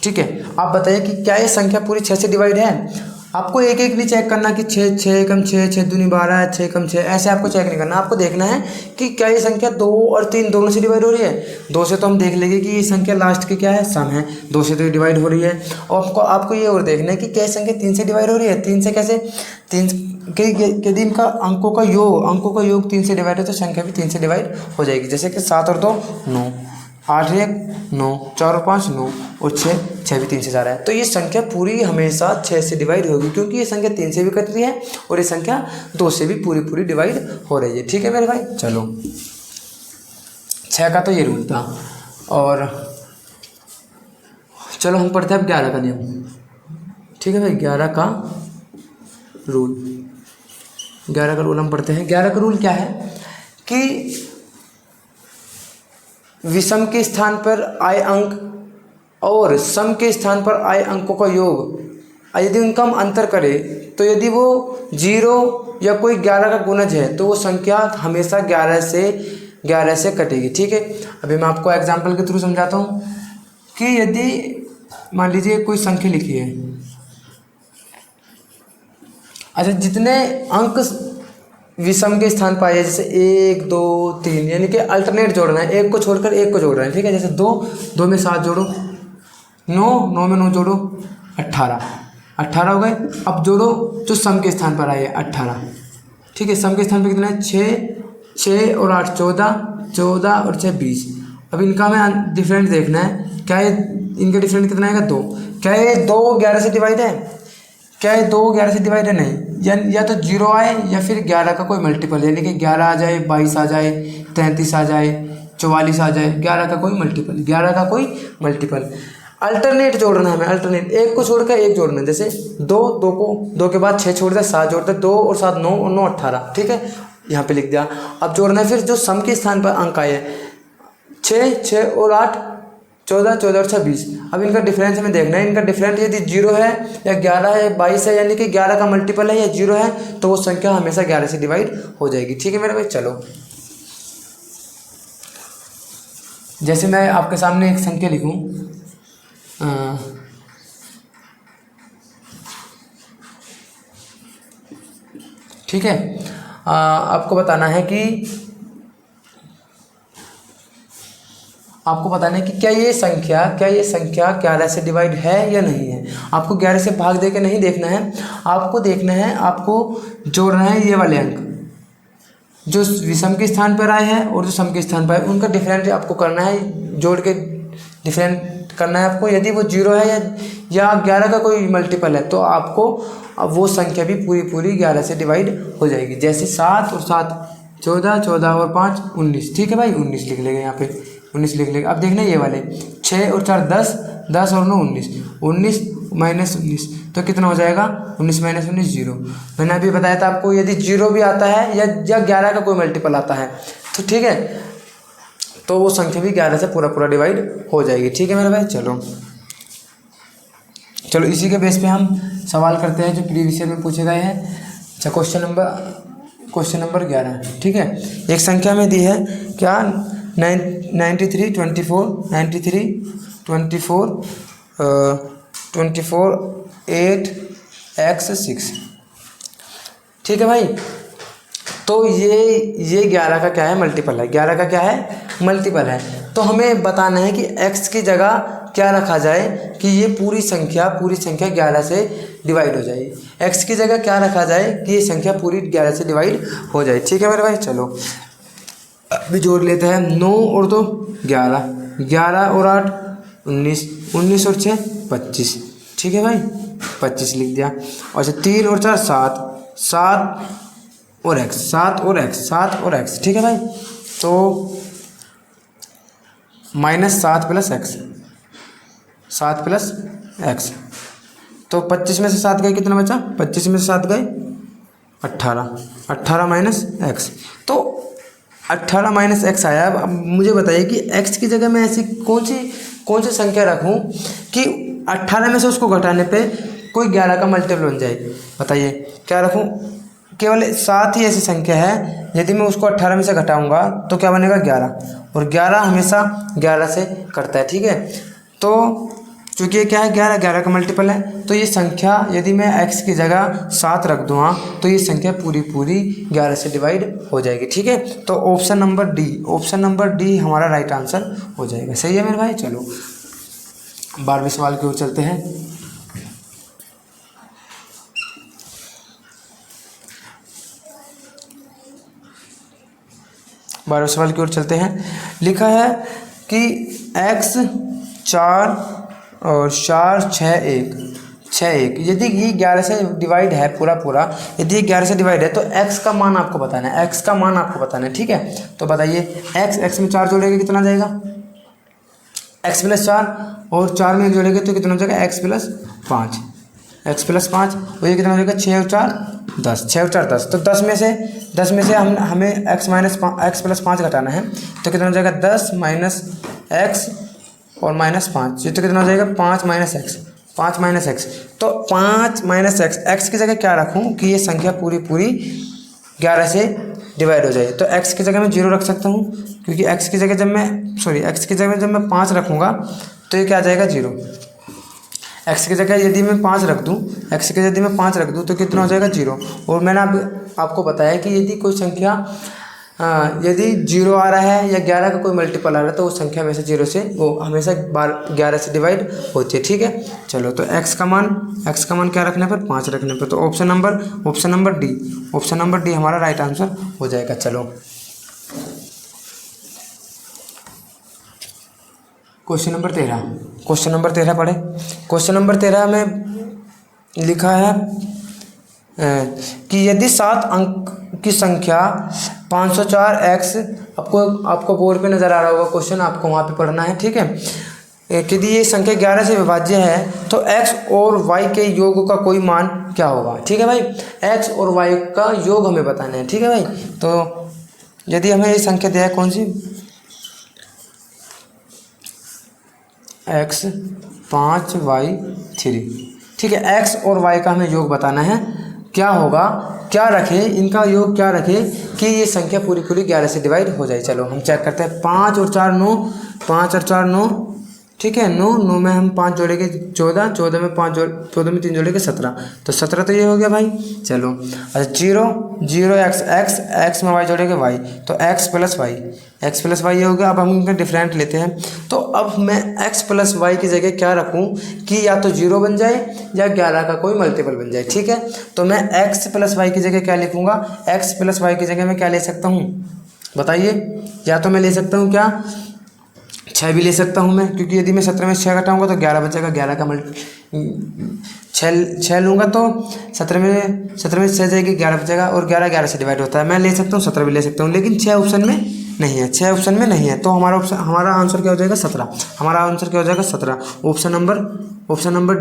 ठीक है, आप बताइए कि क्या ये संख्या पूरी 6 से डिवाइड है? आपको एक एक नहीं चेक करना कि 6 एकम 6, 6 दूनी 12, 6 एकम 6, ऐसे आपको चेक नहीं करना। आपको देखना है कि क्या ये संख्या 2 और 3 दोनों से डिवाइड हो रही है। 2 से तो हम देख लेंगे कि ये संख्या लास्ट की क्या है, सम है, 2 से तो डिवाइड हो रही है। और आपको ये और देखना है कि क्या संख्या 3 से डिवाइड हो रही है। 3 से कैसे? 3 यदि इनका अंकों का योग 3 से डिवाइड है तो संख्या भी 3 से डिवाइड हो जाएगी। जैसे कि 7 और 2 9, 8 1 9, 4 और 5 9, और 6 भी 3 से जा रहा है। तो ये संख्या पूरी हमेशा 6 से डिवाइड होगी, क्योंकि ये संख्या 3 से भी कट रही है और ये संख्या 2 से भी पूरी डिवाइड हो रही है। ठीक है मेरे भाई, चलो 6 का तो ये रूल था। और चलो हम पढ़ते हैं अब 11 का नियम। ठीक है भाई, 11 का रूल हम पढ़ते हैं। 11 का रूल क्या है कि विषम के स्थान पर आए अंक और सम के स्थान पर आए अंकों का योग यदि उनका हम अंतर करें, तो यदि वो 0 या कोई 11 का गुणज है तो वो संख्या हमेशा 11 से कटेगी। ठीक है, अभी मैं आपको एग्जांपल के थ्रू समझाता हूँ कि यदि मान लीजिए कोई संख्या लिखी है, अच्छा जितने अंक विषम के स्थान पर आए, जैसे 1 2 3, यानी कि अल्टरनेट जोड़ना है, एक को छोड़कर एक को जोड़ रहे हैं। ठीक है, जैसे 2 में 7 जोड़ो, 9 में 9 जोड़ो, 18 हो गए। अब जोड़ो जो सम के स्थान पर आए 18। ठीक है, सम के स्थान पर कितना है? 6 और 8 14 और 6 20। अब इनका हमें डिफरेंस देखना है, क्या ये इनका डिफरेंस कितना आएगा? 2। क्या ये 2 11 से डिवाइड है? क्या ये 2 11 से डिवाइड है? नहीं, या तो 0 आए या फिर 11 का कोई मल्टीपल, यानी कि 11 आ जाए, 22 आ जाए, 33 आ जाए, 44 आ जाए, 11 का कोई मल्टीपल। अल्टरनेट जोड़ना है हमें, अल्टरनेट, एक को छोड़कर एक जोड़ना है। जैसे 2 के बाद 6 छोड़ दिया, 7 जोड़ दिया, 2 और 7 9 और 9 18। ठीक है, यहाँ पे लिख दिया। अब जोड़ना है फिर जो सम के स्थान पर अंक आए, 6 और 8 14 और 6 20। अब इनका डिफरेंस हमें देखना है। इनका डिफरेंस यदि 0 है या 11 है, 22 है, यानी कि 11 का मल्टीपल है या 0 है, तो वो संख्या हमेशा 11 से डिवाइड हो जाएगी। ठीक है मेरे भाई, चलो जैसे मैं आपके सामने एक संख्या लिखूं, ठीक है, आपको बताना है कि क्या ये संख्या 11 से डिवाइड है या नहीं है। आपको 11 से भाग दे के नहीं देखना है, आपको देखना है, आपको जोड़ना है ये वाले अंक जो विषम के स्थान पर आए हैं और जो सम के स्थान पर आए, उनका डिफरेंट आपको करना है, जोड़ के डिफरेंट करना है आपको। यदि वो 0 है या 11 का कोई मल्टीपल है, तो आपको अब वो संख्या भी पूरी 11 से डिवाइड हो जाएगी। जैसे 7 और 7 14 और 5 19। ठीक है भाई, 19 लिख लेंगे, यहाँ पे 19 लिख लेंगे। अब देखना ये वाले 6 और 4 10 और 9 19 माइनस 19, तो कितना हो जाएगा? 19 माइनस 19 0। मैंने अभी बताया था आपको, यदि 0 भी आता है या 11 का कोई मल्टीपल आता है, तो ठीक है, तो वो संख्या भी 11 से पूरा डिवाइड हो जाएगी। ठीक है मेरे भाई, चलो इसी के बेस पे हम सवाल करते हैं जो प्रीवियस ईयर में पूछे गए हैं। अच्छा, क्वेश्चन नंबर 11। ठीक है, एक संख्या में दी है क्या, 93 24 8 x 6। ठीक है भाई। तो ये 11 का क्या है, मल्टीपल है। 11 का क्या है, मल्टीपल है। तो हमें बताना है कि x की जगह क्या रखा जाए कि ये पूरी संख्या 11 से डिवाइड हो जाए। x की जगह क्या रखा जाए कि ये संख्या पूरी 11 से डिवाइड हो जाए। ठीक है मेरे भाई। चलो अभी जोड़ लेते हैं। 9 और 2 11, 11 और 8 19, 19 और 6 25। ठीक है भाई, 25 लिख दिया। अच्छा 3 और 4 7, 7 और x, 7 और x, 7 और x। ठीक है भाई। तो -7 + x, 7 + x। तो 25 में से 7 गए, कितना बचा? 25 में से 7 गए 18, 18 - x। तो 18 - x आया। अब मुझे बताइए कि x की जगह मैं ऐसी कौन सी संख्या रखूं कि 18 में से उसको घटाने पे कोई 11 का मल्टीपल बन जाए। बताइए क्या रखूं? केवल 7 ही ऐसी संख्या है, यदि मैं उसको 18 में से घटाऊंगा तो क्या बनेगा? 11। और 11 हमेशा 11 से कटता है। ठीक है। तो चूँकि ये क्या है, 11 का मल्टीपल है, तो ये संख्या यदि मैं x की जगह 7 रख दूँगा तो ये संख्या पूरी 11 से डिवाइड हो जाएगी। ठीक है। तो ऑप्शन नंबर डी हमारा राइट आंसर हो जाएगा। सही है मेरे भाई। चलो 12वें सवाल की ओर चलते हैं। 12वें सवाल की ओर चलते हैं। लिखा है कि x 4 और 4 6 1 यदि ये 11 से डिवाइड है पूरा, यदि ये 11 से डिवाइड है तो x का मान आपको बताना है। ठीक है। तो बताइए x में 4 जोड़ेंगे कितना जाएगा? x + 4 और 4 में 1 जोड़ेंगे तो कितना हो जाएगा? x + 5, और ये कितना हो जाएगा? 6 और 4 10, 6 और 4 10। तो 10 में से हमें x + 5 घटाना है तो कितना हो जाएगा? 10 - x और -5, ये तो कितना हो जाएगा? 5 - x, 5 - x। तो 5 - x, x की जगह क्या रखूं कि ये संख्या पूरी 11 से डिवाइड हो जाए। तो x की जगह मैं 0 रख सकता हूँ, क्योंकि x की जगह जब मैं 5 रखूँगा तो ये क्या आ जाएगा? 0। x की जगह यदि मैं 5 रख दूँ तो कितना हो जाएगा? 0। और मैंने आपको बताया कि यदि कोई संख्या यदि 0 आ रहा है या 11 का कोई मल्टीपल आ रहा है तो वो संख्या हमेशा 0 से हमेशा 11 से डिवाइड होती है। ठीक है। चलो तो x का मान क्या रखने पर? 5 रखने पर। तो ऑप्शन नंबर डी हमारा राइट आंसर हो जाएगा। चलो क्वेश्चन नंबर 13 पढ़े। क्वेश्चन नंबर 13 में लिखा है कि यदि 7 अंक की संख्या 504x, आपको बोर्ड पे नज़र आ रहा होगा क्वेश्चन, आपको वहाँ पे पढ़ना है। ठीक है। यदि ये संख्या 11 से विभाज्य है तो x और y के योग का कोई मान क्या होगा? ठीक है भाई। x और y का योग हमें बताना है। ठीक है भाई। तो यदि हमें ये संख्या दिया है, कौन सी? x 5 y 3। ठीक है। x और y का हमें योग बताना है। क्या होगा, क्या रखें, इनका योग क्या रखें कि ये संख्या पूरी 11 से डिवाइड हो जाए। चलो हम चेक करते हैं। 5 और 4 9, 5 और 4 9। ठीक है। 9 में हम 5 जोड़ेंगे 14, 14 में 3 जोड़ेंगे 17। तो 17 तो ये हो गया भाई। चलो अच्छा 0 x में y जोड़ेंगे y, तो x + y ये हो गया। अब हम इनका डिफरेंट लेते हैं। तो अब मैं x + y की जगह क्या रखूं कि या तो 0 बन जाए या 11 का कोई मल्टीपल बन जाए। ठीक है। तो मैं x + y की जगह क्या लिखूंगा? x + y की जगह मैं क्या ले सकता हूँ बताइए? या तो मैं ले सकता हूँ क्या? 6 भी ले सकता हूँ मैं, क्योंकि यदि मैं 17 में 6 घटाऊंगा तो 11 बचेगा। 11 का 6 लूँगा तो 17 में 6 जाएगी, 11 बचेगा, और 11 से डिवाइड होता है। मैं ले सकता हूँ 17 भी ले सकता हूँ, लेकिन 6 ऑप्शन में नहीं है। तो हमारा आंसर क्या हो जाएगा? 17। ऑप्शन नंबर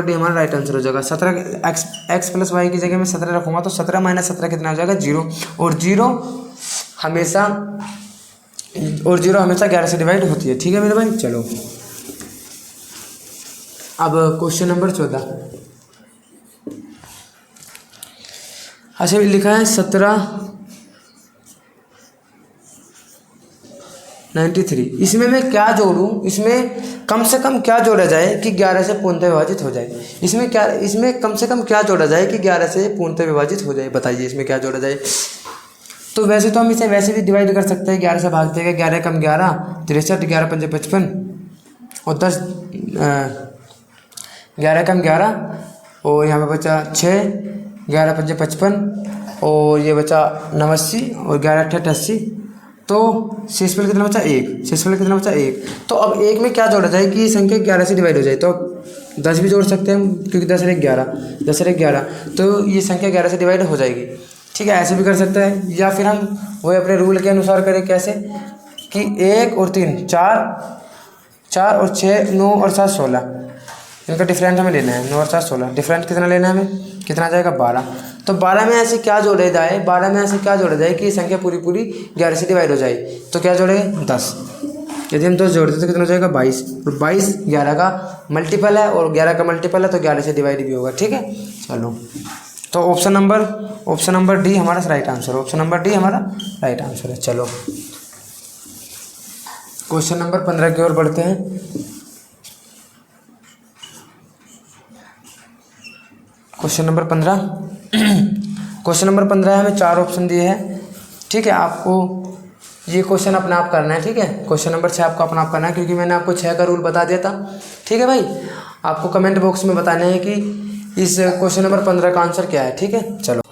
डी हमारा राइट आंसर हो जाएगा। 17 x + y की जगह मैं 17 रखूँगा तो 17 - 17 कितना हो जाएगा? 0। और 0 हमेशा 11 से डिवाइड होती है। ठीक है मेरे भाई। चलो अब क्वेश्चन नंबर 14। अच्छा लिखा है 17 93। इसमें मैं क्या जोड़ूं, इसमें कम से कम क्या जोड़ा जाए कि 11 से पूर्णतः विभाजित हो जाए। इसमें कम से कम क्या जोड़ा जाए कि 11 से पूर्णतः विभाजित हो जाए, बताइए इसमें क्या जोड़ा जाए। तो वैसे तो हम इसे वैसे भी डिवाइड कर सकते हैं, 11 से भाग देगा, 11 कम 11 63, 11 पंजे 55 और 10 11 कम 11 और यहाँ पे बचा 6, 11 पंजे 55 और ये बचा 89 और 11 अट्ठे 88। तो शेषफल कितना बचा 1, शेषफल कितना बचा 1। तो अब 1 में क्या जोड़ा जाए कि ये संख्या 11 से डिवाइड हो जाए। तो 10 भी जोड़ सकते हैं हम, क्योंकि 10 और 1 11, 10 और 1 11, तो ये संख्या 11 से डिवाइड हो जाएगी। ठीक है, ऐसे भी कर सकते हैं, या फिर हम वही अपने रूल के अनुसार करें। कैसे कि 1 और 3 4, 4 और 6 9 और 7 16, इनका डिफरेंट हमें लेना है। 9 और 7 16, डिफरेंट कितना लेना है हमें, कितना आ जाएगा 12। तो 12 में ऐसे क्या जोड़ा जाए, 12 में ऐसे क्या जोड़ा जाए कि ये संख्या पूरी पूरी 11 से डिवाइड हो जाए। तो क्या जोड़ेंगे 10। यदि हम 10 जोड़ते तो कितना हो जाएगा 22। और 22 11 का मल्टीपल है और 11 का मल्टीपल है तो 11 से डिवाइड भी होगा। ठीक है, चलो तो ऑप्शन नंबर डी हमारा right answer, option number D हमारा राइट आंसर है। चलो क्वेश्चन नंबर 15 की ओर बढ़ते हैं। क्वेश्चन नंबर 15 क्वेश्चन नंबर 15 हमें 4 ऑप्शन दिए हैं। ठीक है, आपको ये क्वेश्चन अपना आप करना है। ठीक है, क्वेश्चन नंबर 6 आपको अपना आप करना है, क्योंकि मैंने आपको 6 का रूल बता दिया था। ठीक है भाई, आपको कमेंट बॉक्स में बताना है कि इस क्वेश्चन नंबर 15 का आंसर क्या है। ठीक है, चलो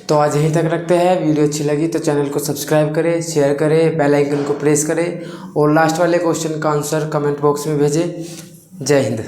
तो आज यहीं तक रखते हैं। वीडियो अच्छी लगी तो चैनल को सब्सक्राइब करें, शेयर करें, बेल आइकन को प्रेस करें और लास्ट वाले क्वेश्चन का आंसर कमेंट बॉक्स में भेजें। जय हिंद।